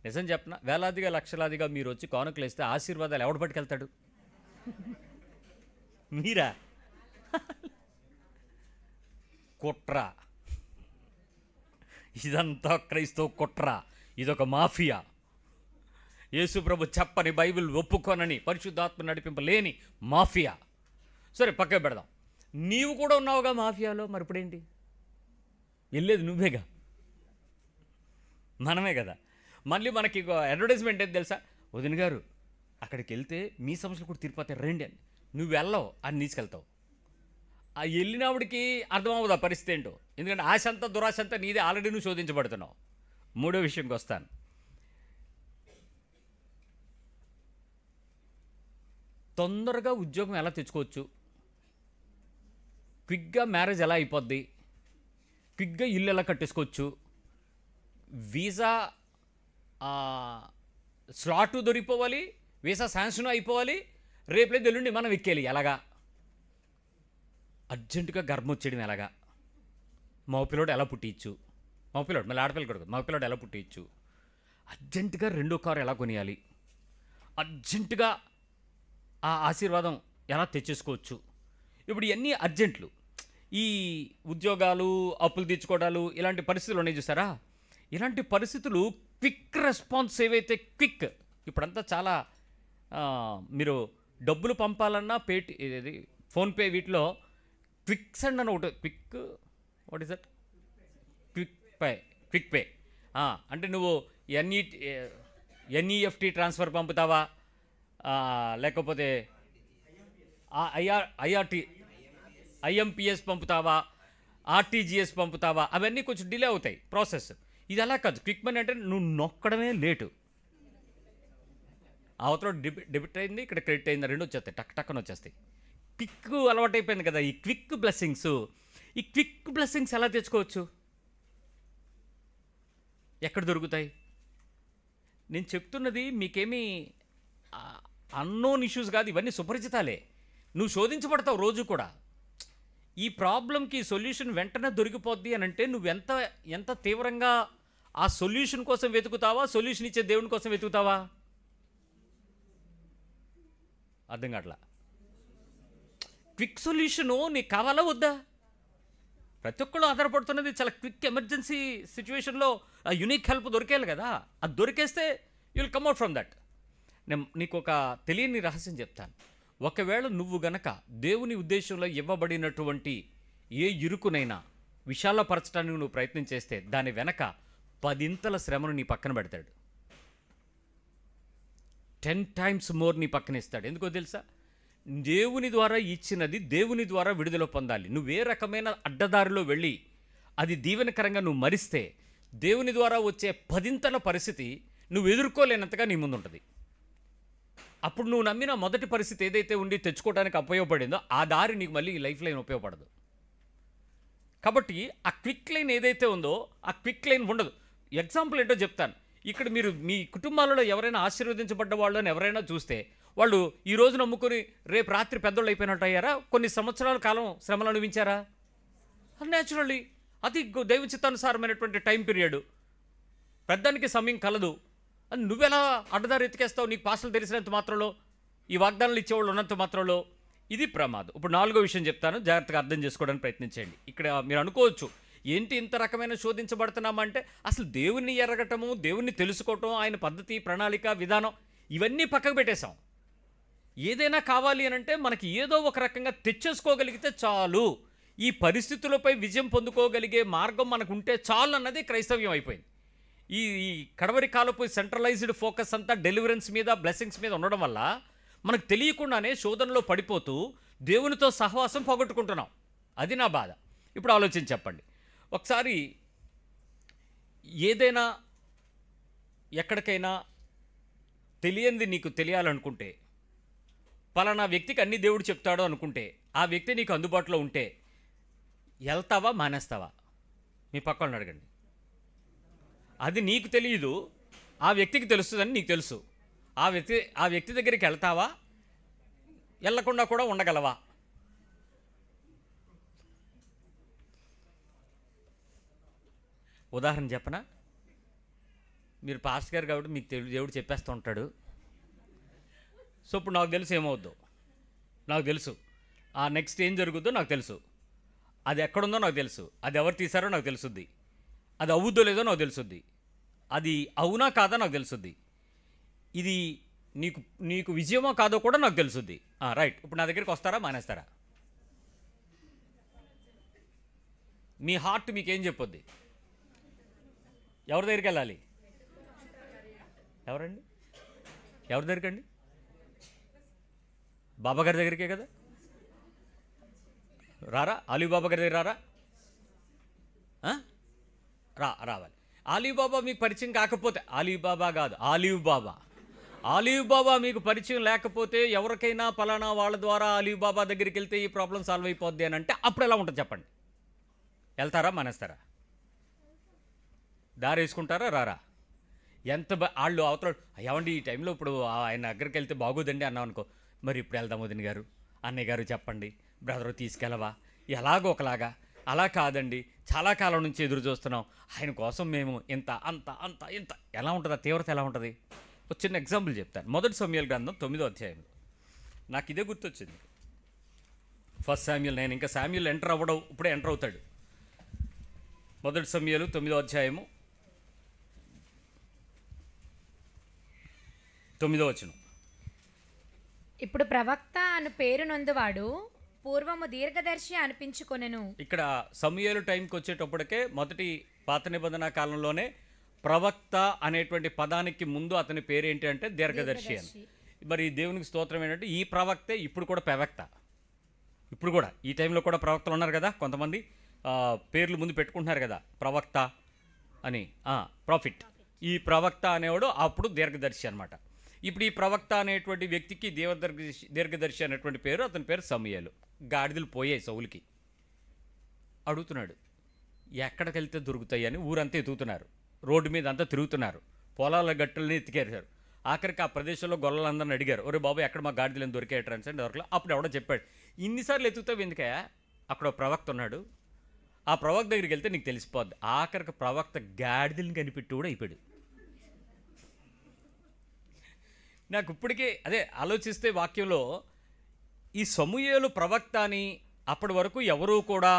నిజం చెప్పనా, వేలాదిగా లక్షలాదిగా మీరు వచ్చి కానుకలు వేస్తే ఆశీర్వాదాలు ఎవడు పట్టుకెళ్తాడు? మీరా? కుట్ర. ఇదంతా క్రైస్తవ కుట్ర. ఇదొక మాఫియా. యేసుప్రభు చెప్పని, బైబిల్ ఒప్పుకోనని, పరిశుద్ధాత్మ నడిపింపలేని మాఫియా. సరే పక్కకు పెడదాం. నీవు కూడా ఉన్నావుగా మాఫియాలో, మరి ఇప్పుడేంటి? వెళ్ళేది నువ్వేగా, మనమే కదా. మళ్ళీ మనకి అడ్వర్టైజ్మెంట్ ఏంటి తెలుసా? వదిన గారు అక్కడికి వెళ్తే మీ సమస్యలు కూడా తీరిపోతాయి రండి అని. నువ్వు వెళ్ళవు అని తీసుకెళ్తావు. ఆ వెళ్ళినప్పటికీ అర్థమవుదా పరిస్థితి ఏంటో? ఎందుకంటే ఆశ అంతా దురాశ అంతా నీదే, ఆల్రెడీ నువ్వు శోధించబడుతున్నావు. మూడో విషయంకి వస్తాను. తొందరగా ఉద్యోగం ఎలా తెచ్చుకోవచ్చు, క్విక్గా మ్యారేజ్ ఎలా అయిపోద్ది, క్విక్గా ఇల్లు ఎలా కట్టేసుకోవచ్చు, వీసా స్లాటు దొరికిపోవాలి, వీసా శాంక్షన్ అయిపోవాలి, రేపులేదు ఎల్లుండి మనం ఎక్కేయాలి ఎలాగా, అర్జెంటుగా గర్భం వచ్చేయడం ఎలాగా, మగపిల్లోడు ఎలా పుట్టించు, మగపిల్లోడు మళ్ళీ ఆడపిల్ల కొడుకు, మగపిల్లోడు ఎలా పుట్టించు, అర్జెంటుగా రెండో కారు ఎలా కొనియాలి, అర్జెంటుగా ఆ ఆశీర్వాదం ఎలా తెచ్చేసుకోవచ్చు. ఇప్పుడు ఇవన్నీ అర్జెంట్లు. ఈ ఉద్యోగాలు, అప్పులు తెచ్చుకోవడాలు, ఇలాంటి పరిస్థితులు ఉన్నాయి చూసారా? ఇలాంటి పరిస్థితులు క్విక్ రెస్పాన్స్ ఏవైతే క్విక్, ఇప్పుడంతా చాలా మీరు డబ్బులు పంపాలన్నా ఇది ఫోన్పే వీటిలో క్విక్ సెండ్ అని ఒకటి, what is that, quick pay. అంటే నువ్వు ఎన్ఈఎఫ్టీ ట్రాన్స్ఫర్ పంపుతావా, లేకపోతే ఐఎంపిఎస్ పంపుతావా, ఆర్టీజీఎస్ పంపుతావా, అవన్నీ కొంచెం డిలే అవుతాయి ప్రాసెస్. ఇది అలా కాదు. క్విక్ మనీ అంటే నువ్వు నొక్కడమే లేటు. అవతల డెబిట్ అయింది, ఇక్కడ క్రెడిట్ అయింది, రెండు వచ్చేస్తాయి, టక్కన వచ్చేస్తాయి. క్విక్ అలవాటైపోయింది కదా ఈ క్విక్ బ్లెస్సింగ్స్. ఈ క్విక్ బ్లెస్సింగ్స్ ఎలా తెచ్చుకోవచ్చు, ఎక్కడ దొరుకుతాయి? నేను చెప్తున్నది మీకేమీ అన్నోన్ ఇష్యూస్ కాదు, ఇవన్నీ సుపరిచితాలే. నువ్వు శోధించబడతావు రోజు కూడా. ఈ ప్రాబ్లంకి సొల్యూషన్ వెంటనే దొరికిపోద్ది అని అంటే నువ్వు ఎంత తీవ్రంగా ఆ సొల్యూషన్ కోసం వెతుకుతావా, సొల్యూషన్ ఇచ్చే దేవుని కోసం వెతుకుతావా? అర్థం కావట్లా. క్విక్ సొల్యూషను నీకు కావాలా వద్దా? ప్రతి ఒక్కళ్ళు ఆధారపడుతున్నది చాలా క్విక్ ఎమర్జెన్సీ సిచ్యువేషన్లో ఆ యునిక్ హెల్ప్ దొరికేయాలి కదా. అది దొరికేస్తే you will come out from that. నేను నీకు ఒక తెలియని రహస్యం చెప్తాను. ఒకవేళ నువ్వు గనక దేవుని ఉద్దేశంలో ఇవ్వబడినటువంటి ఏ ఇరుకునైనా విశాలపరచడానికి నువ్వు ప్రయత్నం చేస్తే దాని వెనక 10 శ్రమను నీ పక్కన పెడతాడు. 10 times మోర్ నీ పక్కన ఇస్తాడు. ఎందుకో తెలుసా? దేవుని ద్వారా ఇచ్చినది దేవుని ద్వారా విడుదల పొందాలి. నువ్వే రకమైన అడ్డదారిలో వెళ్ళి అది దీవెనకరంగా నువ్వు మరిస్తే దేవుని ద్వారా వచ్చే 10 పరిస్థితి నువ్వు ఎదుర్కోలేనంతగా నీ ముందు ఉంటుంది. అప్పుడు నువ్వు నమ్మిన మొదటి పరిస్థితి ఏదైతే ఉండి తెచ్చుకోవడానికి ఉపయోగపడిందో ఆ దారి నీకు మళ్ళీ ఈ లైఫ్ లైన్ ఉపయోగపడదు. కాబట్టి ఆ క్విక్ లైన్ ఏదైతే ఉందో ఆ క్విక్ లైన్ ఉండదు. ఎగ్జాంపుల్ ఏంటో చెప్తాను. ఇక్కడ మీరు మీ కుటుంబాలలో ఎవరైనా ఆశీర్వదించబడ్డ వాళ్ళని ఎవరైనా చూస్తే వాళ్ళు ఈ రోజు నమ్ముకొని రేపు రాత్రి పెద్దోళ్ళు అయిపోయినట్టు అయ్యారా? కొన్ని సంవత్సరాల కాలం శ్రమలు అనుభవించారా? న్యాచురల్లీ అది దైవ చిత్తానుసారమైనటువంటి టైం పీరియడ్. పెద్దానికి సమయం కలదు. అది నువ్వెలా అడ్డదారి ఎత్తికేస్తావు? నీకు పాస్టర్లు తెలిసినంత మాత్రంలో, ఈ వాగ్దానాలు ఇచ్చేవాళ్ళు ఉన్నంత మాత్రంలో. ఇది ప్రమాదం. ఇప్పుడు 4వ విషయం చెప్తాను, జాగ్రత్తగా అర్థం చేసుకోవడానికి ప్రయత్నించండి. ఇక్కడ మీరు అనుకోవచ్చు, ఏంటి ఇంత రకమైన శోధించబడుతున్నామంటే అసలు దేవుని ఎరగటము, దేవుణ్ణి తెలుసుకోవటం, ఆయన పద్ధతి, ప్రణాళిక, విధానం ఇవన్నీ పక్కకు పెట్టేశాం. ఏదైనా కావాలి అని అంటే మనకి ఏదో ఒక రకంగా తెచ్చేసుకోగలిగితే చాలు, ఈ పరిస్థితులపై విజయం పొందుకోగలిగే మార్గం మనకు ఉంటే చాలు అన్నది క్రైస్తవ్యం అయిపోయింది. ఈ కడవరి కాలపు సెంట్రలైజ్డ్ ఫోకస్ అంతా డెలివరెన్స్ మీద, బ్లెస్సింగ్స్ మీద ఉండడం వల్ల మనకు తెలియకుండానే శోధనలో పడిపోతూ దేవునితో సహవాసం పోగొట్టుకుంటున్నాం. అది నా బాధ. ఇప్పుడు ఆలోచించి చెప్పండి. ఒకసారి ఏదైనా ఎక్కడికైనా తెలియంది నీకు తెలియాలనుకుంటే, పలానా వ్యక్తికి అన్ని దేవుడు చెప్తాడు అనుకుంటే, ఆ వ్యక్తి నీకు అందుబాటులో ఉంటే వెళ్తావా మానేస్తావా? మీ పక్కన అడగండి. అది నీకు తెలియదు, ఆ వ్యక్తికి తెలుస్తుందని నీకు తెలుసు. ఆ వ్యక్తి దగ్గరికి వెళ్తావా, వెళ్ళకుండా కూడా ఉండగలవా? ఉదాహరణ చెప్పనా? మీరు పాస్టర్ గారు కాబట్టి మీకు దేవుడు చెప్పేస్తూ ఉంటాడు. సో ఇప్పుడు నాకు తెలుసు ఏమవుద్దో, నాకు తెలుసు. ఆ నెక్స్ట్ ఏం జరుగుద్దో నాకు తెలుసు. అది ఎక్కడుందో నాకు తెలుసు. అది ఎవరు తీశారో నాకు తెలుసుద్ది. అది అవుద్దో లేదో నాకు తెలుసుద్ది. అది అవునా కాదా నాకు తెలుసుద్ది. ఇది నీకు నీకు విజయమో కాదో కూడా నాకు తెలుసుద్ది. రైట్. ఇప్పుడు నా దగ్గరికి వస్తారా మానేస్తారా? మీ హార్ట్ మీకేం చెప్పొద్ది? ఎవరి దగ్గరికి వెళ్ళాలి? ఎవరండి? ఎవరి దగ్గరికండి? బాబాగారి దగ్గరికే కదా. రారా? అలీబాబా గారి దగ్గర రారా? రావాలి. అలీబాబా మీకు పరిచయం కాకపోతే, అలీబాబా కాదు, ఆలివ్ బాబా. ఆలివ్ బాబా మీకు పరిచయం లేకపోతే, ఎవరికైనా పలానా వాళ్ళ ద్వారా ఆలివ్ బాబా దగ్గరికి వెళ్తే ఈ ప్రాబ్లం సాల్వ్ అయిపోద్ది అని అంటే అప్పుడు ఎలా ఉంటుంది చెప్పండి? వెళ్తారా మానేస్తారా? దారి వేసుకుంటారా రారా? ఎంత వాళ్ళు అవతల ఏమండి ఈ టైంలో ఇప్పుడు ఆయన దగ్గరికి వెళ్తే బాగోదండి అన్నాం అనుకో, మరి ఇప్పుడు వెళ్దాం వదిన గారు, అన్నయ్య గారు చెప్పండి, బ్రదరు తీసుకెళ్ళవా? ఎలాగో ఒకలాగా. అలా కాదండి, చాలా కాలం నుంచి ఎదురు చూస్తున్నాం, ఆయన కోసం మేము ఇంత అంత అంత ఇంత. ఎలా ఉంటుంది ఆ తీవ్రత? ఎలా ఉంటుంది? ఒక చిన్న ఎగ్జాంపుల్ చెప్తాను. మొదటి సమూయేలు గ్రంథం 9వ అధ్యాయం. నాకు ఇదే గుర్తొచ్చింది. First Samuel. నేను ఇంకా శామ్యూయల్ ఎంటర్ అవ్వడం, ఇప్పుడే ఎంటర్ అవుతాడు. మొదటి సమూయేలు 9వ అధ్యాయము 9వ వచనం.
ఇప్పుడు ప్రవక్త అను పేరు నొందువాడు పూర్వము దీర్ఘదర్శి అనిపించుకొనెను.
ఇక్కడ సమూయేలు టైంకి వచ్చేటప్పటికే మొదటి పాత నిబంధన కాలంలోనే ప్రవక్త అనేటువంటి పదానికి ముందు అతని పేరు ఏంటి అంటే దీర్ఘదర్శి అని. మరి దేవునికి స్తోత్రం ఏంటంటే ఈ ప్రవక్తే ఇప్పుడు కూడా ప్రవక్త. ఇప్పుడు కూడా ఈ టైంలో కూడా ప్రవక్తలు ఉన్నారు కదా. కొంతమంది పేర్లు ముందు పెట్టుకుంటున్నారు కదా, ప్రవక్త అని, ప్రాఫిట్. ఈ ప్రవక్త అనేవాడు అప్పుడు దీర్ఘదర్శి అనమాట. ఇప్పుడు ఈ ప్రవక్త అనేటువంటి వ్యక్తికి దీర్ఘదర్శి అనేటువంటి పేరు, అతని పేరు సమూయేలు. గాడిదలు పోయాయి సౌలుకి. అడుగుతున్నాడు ఎక్కడికి వెళ్తే దొరుకుతాయి అని. ఊరంతా ఎతుకుతున్నారు, రోడ్డు మీద అంతా తిరుగుతున్నారు, పొలాల గట్టుల్ని ఎత్తికేశారు. ఆఖరికి ఆ ప్రదేశంలో గొల్లలందరిని అడిగారు, ఒరే బాబు ఎక్కడ మా గాడిదలు ఏం దొరికాయట్రా అంటే దొరకలే. అప్పుడు ఎవడో చెప్పాడు, ఇన్నిసార్లు ఎత్తుకుతావు ఎందుకయ్యా, అక్కడ ప్రవక్త ఉన్నాడు, ఆ ప్రవక్త దగ్గరికి వెళ్తే నీకు తెలిసిపోద్ది. ఆఖరికి ప్రవక్త గాడిదలను కనిపెట్టి కూడా అయిపోయాడు. నాకు ఇప్పటికే అదే ఆలోచిస్తే వాక్యంలో ఈ సమూయేలు ప్రవక్త అని అప్పటి వరకు ఎవరూ కూడా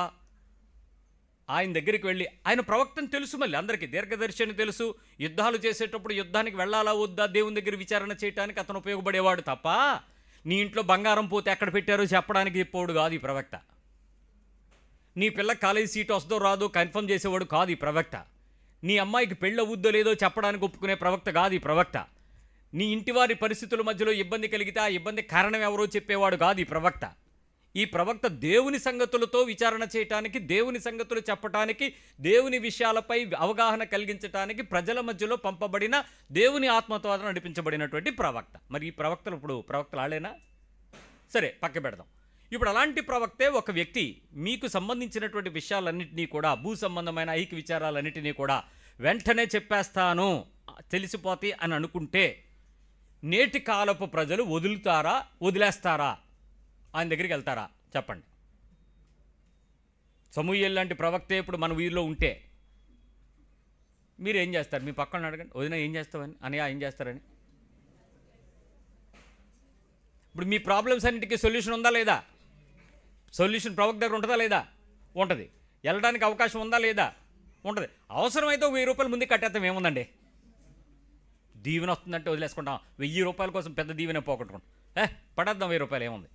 ఆయన దగ్గరికి వెళ్ళి, ఆయన ప్రవక్తను తెలుసు, మళ్ళీ అందరికీ దీర్ఘదర్శి అని తెలుసు, యుద్ధాలు చేసేటప్పుడు యుద్ధానికి వెళ్ళాలా వద్దా దేవుని దగ్గర విచారణ చేయడానికి అతను ఉపయోగపడేవాడు తప్ప నీ ఇంట్లో బంగారం పోతే ఎక్కడ పెట్టారో చెప్పడానికి చెప్పేవాడు కాదు ఈ ప్రవక్త. నీ పిల్ల కాలేజీ సీట్ వస్తుందో రాదో కన్ఫర్మ్ చేసేవాడు కాదు ఈ ప్రవక్త. నీ అమ్మాయికి పెళ్ళి అవుద్దో లేదో చెప్పడానికి ఒప్పుకునే ప్రవక్త కాదు ఈ ప్రవక్త. నీ ఇంటివారి పరిస్థితుల మధ్యలో ఇబ్బంది కలిగితే ఆ ఇబ్బంది కారణం ఎవరో చెప్పేవాడు కాదు ఈ ప్రవక్త. ఈ ప్రవక్త దేవుని సంగతులతో విచారణ చేయటానికి, దేవుని సంగతులు చెప్పటానికి, దేవుని విషయాలపై అవగాహన కలిగించటానికి ప్రజల మధ్యలో పంపబడిన దేవుని ఆత్మ ద్వారా నడిపించబడినటువంటి ప్రవక్త. మరి ఈ ప్రవక్తలు ఇప్పుడు ప్రవక్తలు ఆడేనా? సరే పక్క పెడదాం. ఇప్పుడు అలాంటి ప్రవక్తే ఒక వ్యక్తి మీకు సంబంధించినటువంటి విషయాలన్నింటినీ కూడా, భూ సంబంధమైన ఐక్య విచారాలన్నింటినీ కూడా వెంటనే చెప్పేస్తాను, తెలిసిపోతాయి అని అనుకుంటే నేటి కాలపు ప్రజలు వదులుతారా, వదిలేస్తారా? ఆయన దగ్గరికి వెళ్తారా? చెప్పండి. సమూయేలు లాంటి ప్రవక్తే ఇప్పుడు మన వీరిలో ఉంటే మీరు ఏం చేస్తారు? మీ పక్కన అడగండి, వదిన ఏం చేస్తామని, అన్నయ్య ఏం చేస్తారని. ఇప్పుడు మీ ప్రాబ్లమ్స్ అన్నిటికీ సొల్యూషన్ ఉందా లేదా? సొల్యూషన్ ప్రవక్త దగ్గర ఉంటుందా లేదా? ఉంటుంది. వెళ్ళడానికి అవకాశం ఉందా లేదా? ఉంటుంది. అవసరమైతే 1000 రూపాయలు ముందు కట్టేస్తాం, ఏముందండి. దీవెన వస్తుందంటే వదిలేసుకుంటాం. 1000 రూపాయల కోసం పెద్ద దీవెన పోగొట్టుకుంటాం. పడేద్దాం 1000 రూపాయలు, ఏముంది,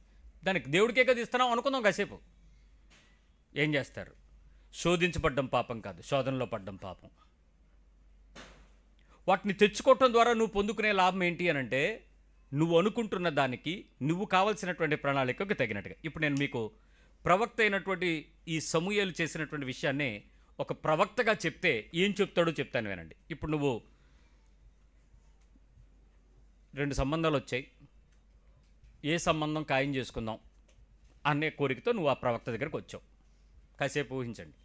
దానికి దేవుడికే కదా ఇస్తున్నాం అనుకుందాం కాసేపు. ఏం చేస్తారు? శోధించబడ్డం పాపం కాదు, శోధనలో పడ్డం పాపం. వాటిని తెచ్చుకోవటం ద్వారా నువ్వు పొందుకునే లాభం ఏంటి అని అంటే, నువ్వు అనుకుంటున్న దానికి నువ్వు కావాల్సినటువంటి ప్రణాళికకు తగినట్టుగా. ఇప్పుడు నేను మీకు ప్రవక్త అయినటువంటి ఈ సమూయేలు చేసినటువంటి విషయాన్ని ఒక ప్రవక్తగా చెప్తే ఏం చెప్తాడో చెప్తాను వినండి. ఇప్పుడు నువ్వు 2 సంబంధాలు వచ్చాయి, ఏ సంబంధం ఖాయం చేసుకుందాం అనే కోరికతో నువ్వు ఆ ప్రవక్త దగ్గరికి వచ్చావు. కాసేపు ఊహించండి.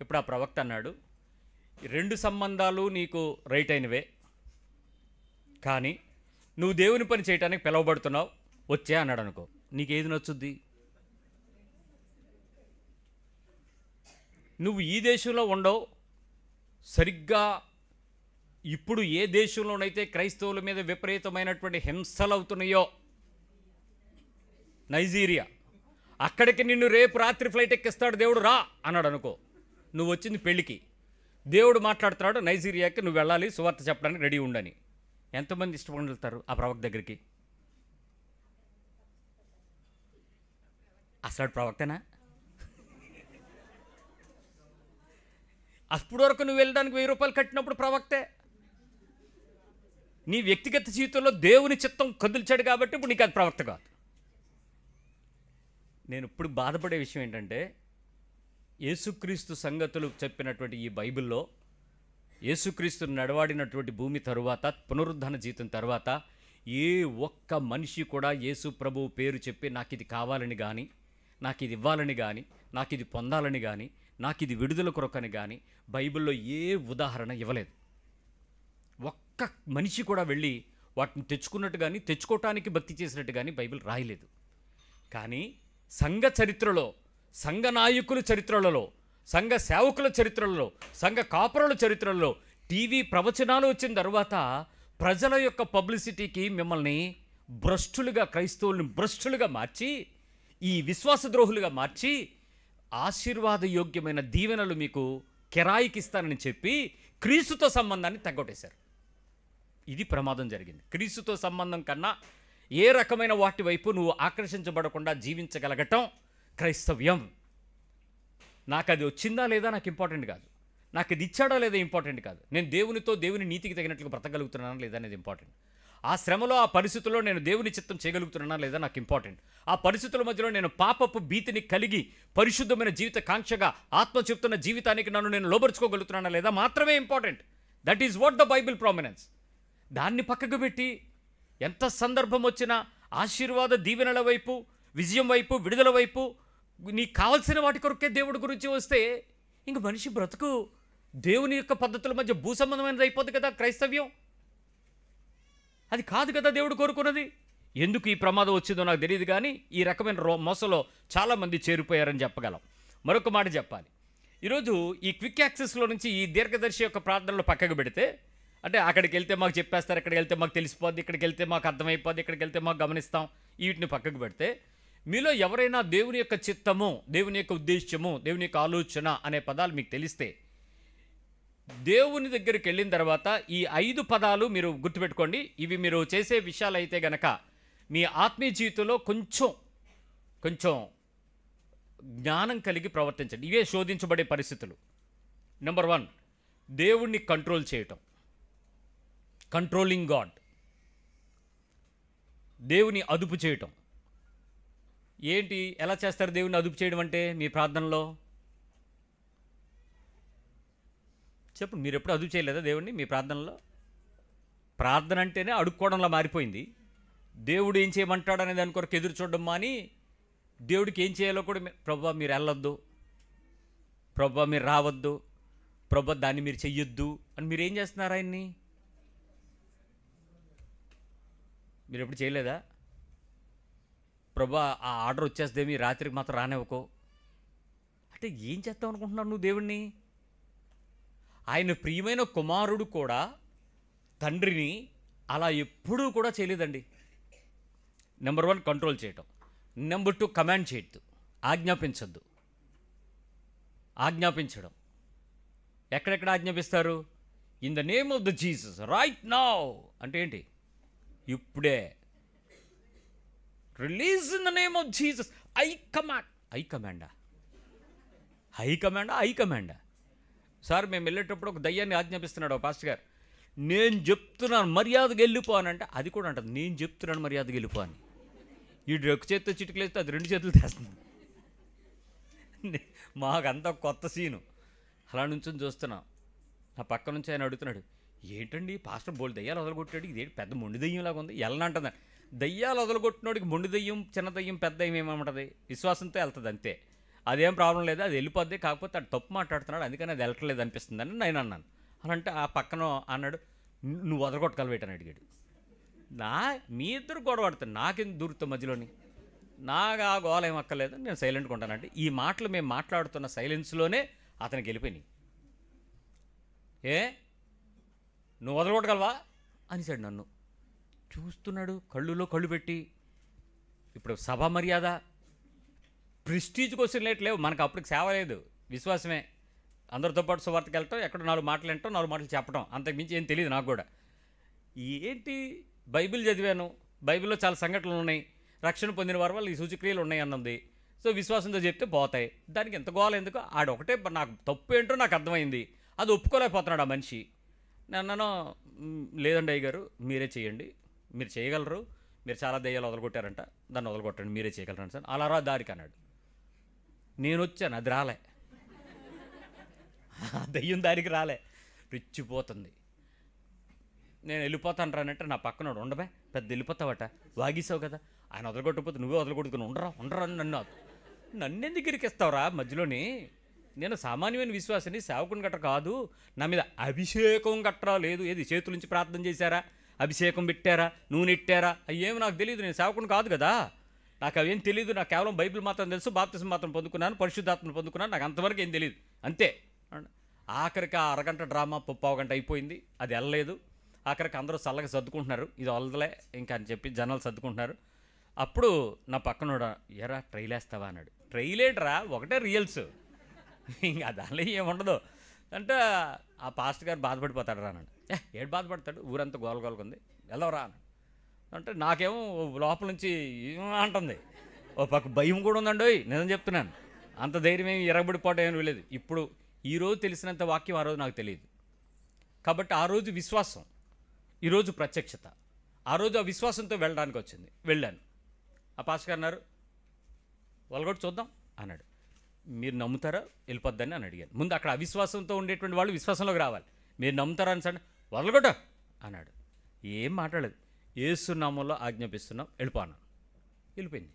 ఇప్పుడు ఆ ప్రవక్త అన్నాడు, రెండు సంబంధాలు నీకు రైట్ అయినవే, కానీ నువ్వు దేవుని పని చేయడానికి పిలువబడుతున్నావు, వచ్చే అన్నాడు అనుకో, నీకేది నచ్చుద్ది? నువ్వు ఈ దేశంలో ఉండవు, సరిగ్గా ఇప్పుడు ఏ దేశంలోనైతే క్రైస్తవుల మీద విపరీతమైనటువంటి హింసలు అవుతున్నాయో, నైజీరియా, అక్కడికి నిన్ను రేపు రాత్రి ఫ్లైట్ ఎక్కిస్తాడు దేవుడు, రా అన్నాడు అనుకో, నువ్వు వచ్చింది పెళ్ళికి, దేవుడు మాట్లాడుతున్నాడు నైజీరియాకి నువ్వు వెళ్ళాలి, సువార్త చెప్పడానికి రెడీ ఉండని. ఎంతమంది ఇష్టపడి వెళ్తారు ఆ ప్రవక్త దగ్గరికి? అసలు ప్రవక్తనా? అప్పటి వరకు నువ్వు వెళ్ళడానికి 1000 రూపాయలు కట్టినప్పుడు ప్రవక్తే. నీ వ్యక్తిగత జీవితంలో దేవుని చిత్తం కదిల్చాడు కాబట్టి ఇప్పుడు నీకు అది ప్రవక్త కాదు. నేను ఇప్పుడు బాధపడే విషయం ఏంటంటే, యేసుక్రీస్తు సంగతులు చెప్పినటువంటి ఈ బైబిల్లో యేసుక్రీస్తు నడవాడినటువంటి భూమి తరువాత, పునరుద్ధాన జీవితం తర్వాత ఏ ఒక్క మనిషి కూడా యేసు ప్రభువు పేరు చెప్పి నాకు ఇది కావాలని కానీ, నాకు ఇది ఇవ్వాలని కానీ, నాకు ఇది పొందాలని కానీ, నాకు ఇది విడుదల కొరకని కానీ బైబిల్లో ఏ ఉదాహరణ ఇవ్వలేదు. ఒక్క మనిషి కూడా వెళ్ళి వాటిని తెచ్చుకున్నట్టు కానీ, తెచ్చుకోవటానికి భక్తి చేసినట్టు కానీ బైబిల్ రాయలేదు. కానీ సంఘ చరిత్రలో, సంఘ నాయకుల చరిత్రలలో, సంఘ సేవకుల చరిత్రలలో, సంఘ కాపురుల చరిత్రలలో టీవీ ప్రవచనాలు వచ్చిన తర్వాత ప్రజల యొక్క పబ్లిసిటీకి మిమ్మల్ని భ్రష్టులుగా, క్రైస్తవుల్ని భ్రష్టులుగా మార్చి, ఈ విశ్వాసద్రోహులుగా మార్చి, ఆశీర్వాదయోగ్యమైన దీవెనలు మీకు కిరాయికిస్తానని చెప్పి క్రీస్తుతో సంబంధాన్ని తగ్గొట్టేశారు. ఇది ప్రమాదం జరిగింది. క్రీస్తుతో సంబంధం కన్నా ఏ రకమైన వాటి వైపు నువ్వు ఆకర్షించబడకుండా జీవించగలగటం క్రైస్తవ్యం. నాకు అది వచ్చిందా లేదా నాకు ఇంపార్టెంట్ కాదు, నాకు ఇది ఇచ్చాడా లేదా ఇంపార్టెంట్ కాదు, నేను దేవునితో, దేవుని నీతికి తగినట్లుగా బ్రతకగలుగుతున్నానా లేదా అనేది ఇంపార్టెంట్. ఆ శ్రమలో, ఆ పరిస్థితుల్లో నేను దేవుని చిత్తం చేయగలుగుతున్నానా లేదా నాకు ఇంపార్టెంట్. ఆ పరిస్థితుల మధ్యలో నేను పాపపు భీతిని కలిగి పరిశుద్ధమైన జీవిత కాంక్షగా ఆత్మ చెప్తున్న జీవితానికి నన్ను నేను లోబరుచుకోగలుగుతున్నానా లేదా మాత్రమే important. That is what the Bible prominence. దాన్ని పక్కకు పెట్టి ఎంత సందర్భం వచ్చినా ఆశీర్వాద దీవెనల వైపు, విజయం వైపు, విడుదల వైపు, నీకు కావాల్సిన వాటి కొరకే దేవుడి గురించి వస్తే ఇంక మనిషి బ్రతుకు దేవుని యొక్క పద్ధతుల మధ్య భూసంబంధమైనది అయిపోద్ది కదా క్రైస్తవ్యం. అది కాదు కదా దేవుడు కోరుకున్నది. ఎందుకు ఈ ప్రమాదం వచ్చిందో నాకు తెలియదు, కానీ ఈ రకమైన మోసలో చాలామంది చేరిపోయారని చెప్పగలం. మరొక మాట చెప్పాలి. ఈరోజు ఈ క్విక్ యాక్సెస్లో నుంచి ఈ దీర్ఘదర్శి యొక్క ప్రార్థనలు పక్కకు పెడితే, అంటే అక్కడికి వెళ్తే మాకు చెప్పేస్తారు, ఇక్కడికి వెళ్తే మాకు తెలిసిపోద్ది, ఇక్కడికి వెళ్తే మాకు అర్థమైపోద్ది, ఇక్కడికి వెళ్తే మాకు గమనిస్తాం, వీటిని పక్కకు పెడితే, మీలో ఎవరైనా దేవుని యొక్క చిత్తము, దేవుని యొక్క ఉద్దేశ్యము, దేవుని యొక్క ఆలోచన అనే పదాలు మీకు తెలిస్తే, దేవుని దగ్గరికి వెళ్ళిన తర్వాత ఈ 5 పదాలు మీరు గుర్తుపెట్టుకోండి. ఇవి మీరు చేసే విషయాలు అయితే గనక మీ ఆత్మీయ జీవితంలో కొంచెం జ్ఞానం కలిగి ప్రవర్తించండి. ఇవే శోధించబడే పరిస్థితులు. నెంబర్ 1, దేవుణ్ణి కంట్రోల్ చేయటం, కంట్రోలింగ్ గాడ్. దేవుని అదుపు చేయటం. ఏంటి, ఎలా చేస్తారు దేవుని అదుపు చేయడం అంటే? మీ ప్రార్థనలో చెప్పండి. మీరు ఎప్పుడు అదుపు చేయలేదా దేవుణ్ణి మీ ప్రార్థనలో? ప్రార్థన అంటేనే అడుక్కోవడంలో మారిపోయింది. దేవుడు ఏం చేయమంటాడు అనే దాని కొరకు ఎదురు చూడడం మాని, దేవుడికి ఏం చేయాలో కూడా ప్రభువా మీరు వెళ్ళొద్దు, ప్రభువా మీరు రావద్దు, ప్రభువా దాన్ని మీరు చెయ్యొద్దు అని మీరు ఏం చేస్తున్నారు ఆయన్ని? మీరు ఎప్పుడు చేయలేదా? ప్రభువా ఆ ఆర్డర్ వచ్చేస్తేమి రాత్రికి మాత్రం రానివ్వకో అంటే ఏం చేస్తావు అనుకుంటున్నావు నువ్వు దేవుణ్ణి? ఆయన ప్రియమైన కుమారుడు కూడా తండ్రిని అలా ఎప్పుడూ కూడా చేయలేదండి. నెంబర్ 1 కంట్రోల్ చేయటం. నెంబర్ 2 కమాండ్ చేయొద్దు, ఆజ్ఞాపించద్దు. ఆజ్ఞాపించడం ఎక్కడెక్కడ ఆజ్ఞాపిస్తారు? In the name of the Jesus right now అంటే ఏంటి? ఇప్పుడే. Release in the name of Jesus. I కమాండా సార్, మేము వెళ్ళేటప్పుడు ఒక దయ్యాన్ని ఆజ్ఞాపిస్తున్నాడు ఒక పాస్టర్ గారు. నేను చెప్తున్నాను మర్యాదగా వెళ్ళిపో అని అంటే అది కూడా అంటుంది నేను చెప్తున్నాను మర్యాదగా వెళ్ళిపో అని. ఈ ఒక చేతితో చిటికలేస్తే అది 2 చేతులు తెస్తుంది. మాకంతా కొత్త సీను. అలా నుంచి చూస్తున్నాం. నా పక్క నుంచి ఆయన అడుగుతున్నాడు, ఏంటండి పాస్టర్ బోల్ దయ్యాలు వదలగొట్టాడు, ఇదేంటి పెద్ద మొండి దయ్యంలాగా ఉంది, వెళ్ళనంటుంది. దయ్యాలు వదలగొట్టినోడికి మొండి దయ్యం, చిన్న దయ్యం, పెద్ద దయ్యం ఏమంటుంది? విశ్వాసంతో వెళ్తుంది అంతే. అదేం ప్రాబ్లం లేదు, అది వెళ్ళిపోద్ది, కాకపోతే అది తప్పు మాట్లాడుతున్నాడు అందుకని అది వెళ్ళట్లేదు అనిపిస్తుందని నేను అన్నాను. అని అంటే ఆ పక్కన అన్నాడు, నువ్వు వదలగొట్టగలవేటని అడిగాడు. మీ ఇద్దరు గొడవ పడుతుంది, నాకెందుకు దూరుతావు మధ్యలోని, నాకు ఆ గోల ఏం అక్కర్లేదు, నేను సైలెంట్గా ఉంటానంటే ఈ మాటలు మేము మాట్లాడుతున్న సైలెన్స్లోనే అతనికి వెళ్ళిపోయినాయి. నువ్వు వదలగొట్టగలవా అనిసాడు. నన్ను చూస్తున్నాడు కళ్ళులో కళ్ళు పెట్టి. ఇప్పుడు సభా మర్యాద ప్రెస్టీజ్ క్వశ్చన్ లేవు మనకు, అప్పటికి సేవ లేదు, విశ్వాసమే. అందరితో పాటు సువార్తకి వెళ్ళటం, ఎక్కడ 4 మాటలు వింటాం, 4 మాటలు చెప్పడం, అంతకుమించి ఏం తెలియదు నాకు కూడా. ఏంటి బైబిల్ చదివాను, బైబిల్లో చాలా సంఘటనలు ఉన్నాయి, రక్షణ పొందిన వారి వల్ల ఈ సూచక్రియలు ఉన్నాయి అన్నది. సో విశ్వాసంతో చెప్తే పోతాయి, దానికి ఎంత గోల ఎందుకు, ఆడొకటే నాకు తప్పు ఏంటో నాకు అర్థమైంది, అది ఒప్పుకోలేకపోతున్నాడు ఆ మనిషి. నన్ను లేదండి అయ్య గారు మీరే చేయండి, మీరు చేయగలరు, మీరు చాలా దెయ్యాలు వదలగొట్టారంట, దాన్ని వదలగొట్టండి, మీరే చేయగలరు సార్. అలా రా దారికి అన్నాడు. నేను వచ్చాను, అది రాలే, దెయ్యం దారికి రాలే, రిచ్చిపోతుంది. నేను వెళ్ళిపోతాను రానంటే నా పక్కన ఉండబే, పెద్ద వెళ్ళిపోతావట, వాగీసావు కదా, ఆయన వదలగొట్టకపోతే నువ్వే వదలగొట్టుకుని ఉండరా అని నన్నెందుకు ఇరికిస్తావురా మధ్యలోని, నేను సామాన్యమైన విశ్వాసాన్ని, సేవకుని గట్ట కాదు, నా మీద అభిషేకం గట్రా లేదు, ఏది చేతుల నుంచి ప్రార్థన చేశారా, అభిషేకం పెట్టారా, నూనె ఇట్టారా, అవి ఏమి నాకు తెలియదు, నేను సేవకుని కాదు కదా, నాకు అవేం తెలియదు, నాకు కేవలం బైబిల్ మాత్రం తెలుసు, బాప్తిజం మాత్రం పొందుకున్నాను, పరిశుద్ధాత్మను పొందుకున్నాను, నాకు అంతవరకు ఏం తెలియదు అంతే. ఆఖరికి ఆ అరగంట డ్రామా 1/2 గంట అయిపోయింది, అది వెళ్ళలేదు. ఆఖరికి అందరూ చల్లగా సర్దుకుంటున్నారు, ఇది వదలలే ఇంకా అని చెప్పి జనాలు సర్దుకుంటున్నారు. అప్పుడు నా పక్కన ఎరా ట్రైల్ వేస్తావా అన్నాడు. ట్రైల్ ఏంట్రా, ఒకటే రియల్స్, ఇంకా దానిలో ఏముండదు అంటే ఆ పాస్టర్ గారు బాధపడిపోతాడు రా అన్నాడు. ఏడు బాధపడతాడు, ఊరంతా గోలగోలుకుంది, వెళ్ళవరా అన్నాడు. అంటే నాకేమో లోపల నుంచి అంటుంది, ఓ పక్క భయం కూడా ఉందండి, నిజం చెప్తున్నాను, అంత ధైర్యం ఏమి ఎరగబడిపోవడం ఏమి లేదు. ఇప్పుడు ఈరోజు తెలిసినంత వాక్యం ఆ రోజు నాకు తెలియదు కాబట్టి ఆ రోజు విశ్వాసం, ఈరోజు ప్రత్యక్షత. ఆ రోజు ఆ విశ్వాసంతో వెళ్ళడానికి వచ్చింది, వెళ్ళాను. ఆ పాస్టర్ గారు అన్నారు వాళ్ళగొట్టి చూద్దాం అన్నాడు. మీరు నమ్ముతారా వెళ్ళిపోద్దని అని అడిగాను. ముందు అక్కడ అవిశ్వాసంతో ఉండేటువంటి వాళ్ళు విశ్వాసంలోకి రావాలి. మీరు నమ్ముతారా అని సరే వదలగొట్ట అన్నాడు. ఏం మాట్లాడలేదు, యేసు నామములో ఆజ్ఞాపిస్తున్నాం వెళ్ళిపోన్నాను. వెళ్ళిపోయింది.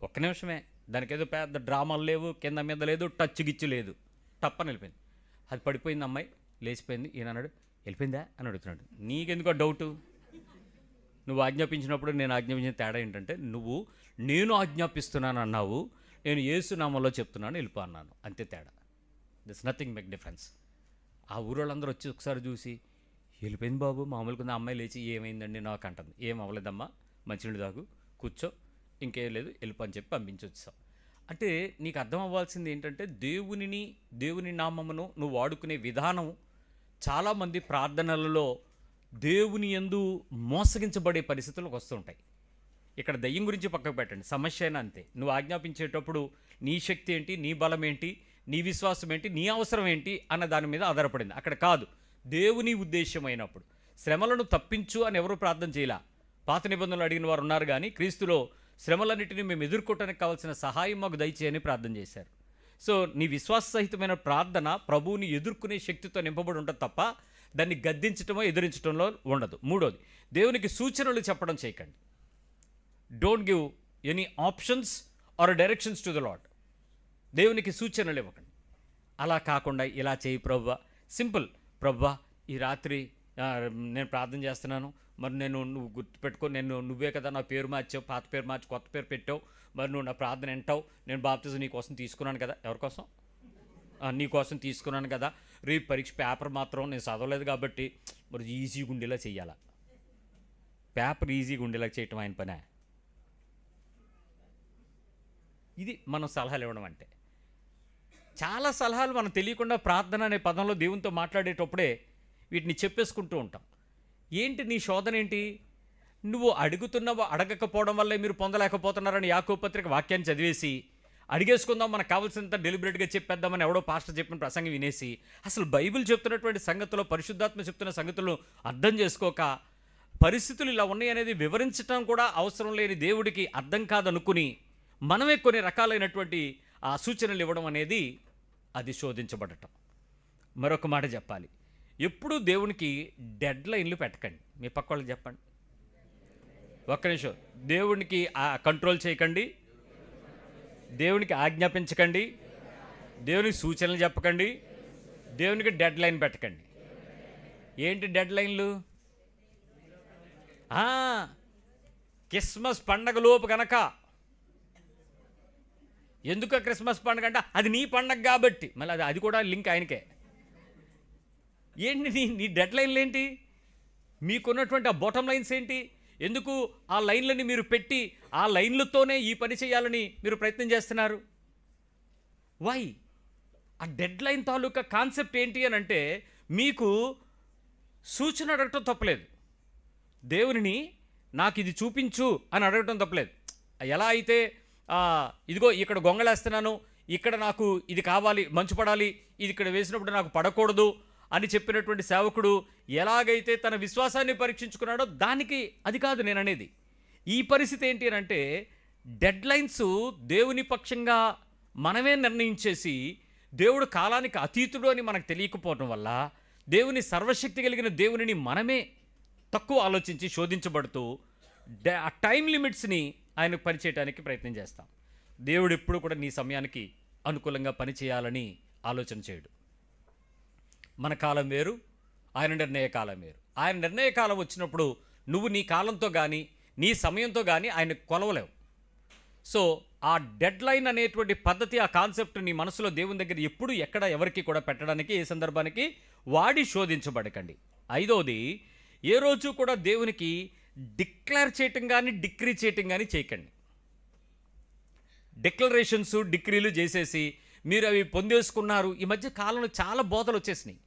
ఒక్క నిమిషమే, దానికి ఏదో పెద్ద డ్రామాలు లేవు, కింద మీద లేదు, టచ్ గిచ్చు లేదు, తప్పని వెళ్ళిపోయింది. అది పడిపోయింది, అమ్మాయి లేచిపోయింది. ఈయన అన్నాడు వెళ్ళిపోయిందా అని అడుగుతున్నాడు. నీకెందుకో డౌటు, నువ్వు ఆజ్ఞాపించినప్పుడు నేను ఆజ్ఞాపించిన తేడా ఏంటంటే, నువ్వు నేను ఆజ్ఞాపిస్తున్నాను అన్నావు, నేను యేసు నామంలో చెప్తున్నాను వెళ్ళిపో అన్నాను, అంతే తేడా. This nothing make difference. ఆ ఊరోళ్ళందరూ వచ్చి ఒకసారి చూసి వెళ్ళిపోయింది బాబు, మామూలుగా అమ్మాయి లేచి ఏమైందండి నాకు అంటుంది. ఏం అవ్వలేదమ్మా, మంచినీళ్ళు తాగు, కూర్చో, ఇంకేం లేదు, వెళ్ళిపో అని చెప్పి పంపించొచ్చావు. అంటే నీకు అర్థం అవ్వాల్సింది ఏంటంటే, దేవుని నామమును నువ్వు వాడుకునే విధానం. చాలామంది ప్రార్థనలలో దేవుని యందు మోసగించబడే పరిస్థితులకు వస్తుంటాయి. ఇక్కడ దయ్యం గురించి పక్కకు పెట్టండి, సమస్య అయినా అంతే. నువ్వు ఆజ్ఞాపించేటప్పుడు నీ శక్తి ఏంటి, నీ బలం ఏంటి, నీ విశ్వాసం ఏంటి, నీ అవసరం ఏంటి అన్న దాని మీద ఆధారపడింది. అక్కడ కాదు, దేవుని ఉద్దేశం అయినప్పుడు శ్రమలను తప్పించు అని ఎవరు ప్రార్థన చేయలా. పాత నిబంధనలు అడిగిన వారు ఉన్నారు, కానీ క్రీస్తులో శ్రమలన్నిటిని మేము ఎదుర్కోవటానికి కావాల్సిన సహాయం మాకు దయచేయని ప్రార్థన చేశారు. సో నీ విశ్వాస సహితమైన ప్రార్థన ప్రభువుని ఎదుర్కొనే శక్తితో నింపబడి ఉంటుంది తప్ప దాన్ని గద్దించటమో ఎదిరించడంలో ఉండదు. మూడోది, దేవునికి సూచనలు చెప్పడం చేయకండి. Don't give any options or directions to the Lord. దేవునికి సూచనలు ఇవ్వకండి. అలా కాకుండా ఇలా చేయి ప్రభువా, సింపుల్, ప్రభువా ఈ రాత్రి నేను ప్రార్థన చేస్తున్నాను, మరి నువ్వు గుర్తుపెట్టుకో, నువ్వే కదా నా పేరు మార్చావు, పాత పేరు మార్చి కొత్త పేరు పెట్టావు, మరి నువ్వు నా ప్రార్థన వింటావు, నేను బాప్తిజం నీ కోసం తీసుకున్నాను కదా. ఎవరికోసం? నీ కోసం తీసుకున్నాను కదా. రేపు పరీక్ష పేపర్ మాత్రం నేను చదవలేదు కాబట్టి మరి ఈజీగా ఉండేలా చెయ్యాలా? పేపర్ ఈజీగా ఉండేలా చేయటం ఆయన పనే. ఇది మనం సలహాలు ఇవ్వడం అంటే. చాలా సలహాలు మనం తెలియకుండా ప్రార్థన అనే పదంలో దేవునితో మాట్లాడేటప్పుడే వీటిని చెప్పేసుకుంటూ ఉంటాం. ఏంటి నీ శోధన ఏంటి? నువ్వు అడుగుతున్నావు, అడగకపోవడం వల్లే మీరు పొందలేకపోతున్నారని యాకోబు పత్రిక వాక్యాన్ని చదివేసి అడిగేసుకుందాం, మనకు కావాల్సినంత డెలిబరేట్గా చెప్పేద్దామని ఎవడో పాస్టర్ చెప్పిన ప్రసంగం వినేసి అసలు బైబిల్ చెప్తున్నటువంటి సంగతులు, పరిశుద్ధాత్మ చెప్తున్న సంగతులు అర్థం చేసుకోక పరిస్థితులు ఇలా ఉన్నాయి అనేది వివరించడం కూడా అవసరం లేని దేవుడికి అర్థం కాదనుకుని మనమే కొన్ని రకాలైనటువంటి ఆ సూచనలు ఇవ్వడం అనేది అది శోధించబడటం. మరొక మాట చెప్పాలి, ఎప్పుడూ దేవునికి డెడ్ లైన్లు పెట్టకండి. మీ పక్క వాళ్ళకి చెప్పండి, ఒక్క నిమిషం, దేవునికి కంట్రోల్ చేయకండి, దేవునికి ఆజ్ఞాపించకండి, దేవునికి సూచనలు చెప్పకండి, దేవునికి డెడ్ లైన్ పెట్టకండి. ఏంటి డెడ్ లైన్లు? క్రిస్మస్ పండగలోపు కనుక. ఎందుకు క్రిస్మస్ పండగ అంటే అది నీ పండగ కాబట్టి, మళ్ళీ అది కూడా లింక్ ఆయనకే. ఏంటి నీ డెడ్ లైన్లు ఏంటి? మీకున్నటువంటి ఆ బాటమ్ లైన్స్ ఏంటి? ఎందుకు ఆ లైన్లని మీరు పెట్టి ఆ లైన్లతోనే ఈ పని చేయాలని మీరు ప్రయత్నం చేస్తున్నారు? వై? ఆ డెడ్ లైన్ తాలూకా కాన్సెప్ట్ ఏంటి అని అంటే, మీకు సూచన అడగటం తప్పలేదు, దేవుని నాకు ఇది చూపించు అని అడగటం తప్పలేదు. ఎలా అయితే ఇదిగో ఇక్కడ గొంగళేస్తున్నాను, ఇక్కడ నాకు ఇది కావాలి, మంచు పడాలి, ఇది ఇక్కడ వేసినప్పుడు నాకు పడకూడదు అని చెప్పినటువంటి సేవకుడు ఎలాగైతే తన విశ్వాసాన్ని పరీక్షించుకున్నాడో దానికి అది కాదు నేను అనేది. ఈ పరిస్థితి ఏంటి అని అంటే, డెడ్ లైన్స్ దేవుని పక్షంగా మనమే నిర్ణయించేసి దేవుడు కాలానికి అతీతుడు అని మనకు తెలియకపోవడం వల్ల దేవుని సర్వశక్తి కలిగిన దేవునిని మనమే తక్కువ ఆలోచించి శోధించబడుతూ ఆ టైం లిమిట్స్ని ఆయనకు పనిచేయడానికి ప్రయత్నం చేస్తాం. దేవుడు ఎప్పుడు కూడా నీ సమయానికి అనుకూలంగా పనిచేయాలని ఆలోచన చేయడు. మన కాలం వేరు, ఆయన నిర్ణయ కాలం వేరు. ఆయన నిర్ణయ కాలం వచ్చినప్పుడు నువ్వు నీ కాలంతో కానీ నీ సమయంతో కానీ ఆయన కొలవలేవు. సో ఆ డెడ్ లైన్ అనేటువంటి పద్ధతి, ఆ కాన్సెప్ట్ నీ మనసులో దేవుని దగ్గర ఎప్పుడు ఎక్కడ ఎవరికి కూడా పెట్టడానికి, ఏ సందర్భానికి వాడి శోధించబడకండి. ఐదవది, ఏ రోజు కూడా దేవునికి డిక్లేర్ చేయటం కానీ డిక్రీ చేయటం కానీ చేయకండి. డిక్లరేషన్స్ డిక్రీలు చేసేసి మీరు అవి పొందేసుకున్నారు. ఈ మధ్య కాలంలో చాలా బోధలు వచ్చేసినాయి.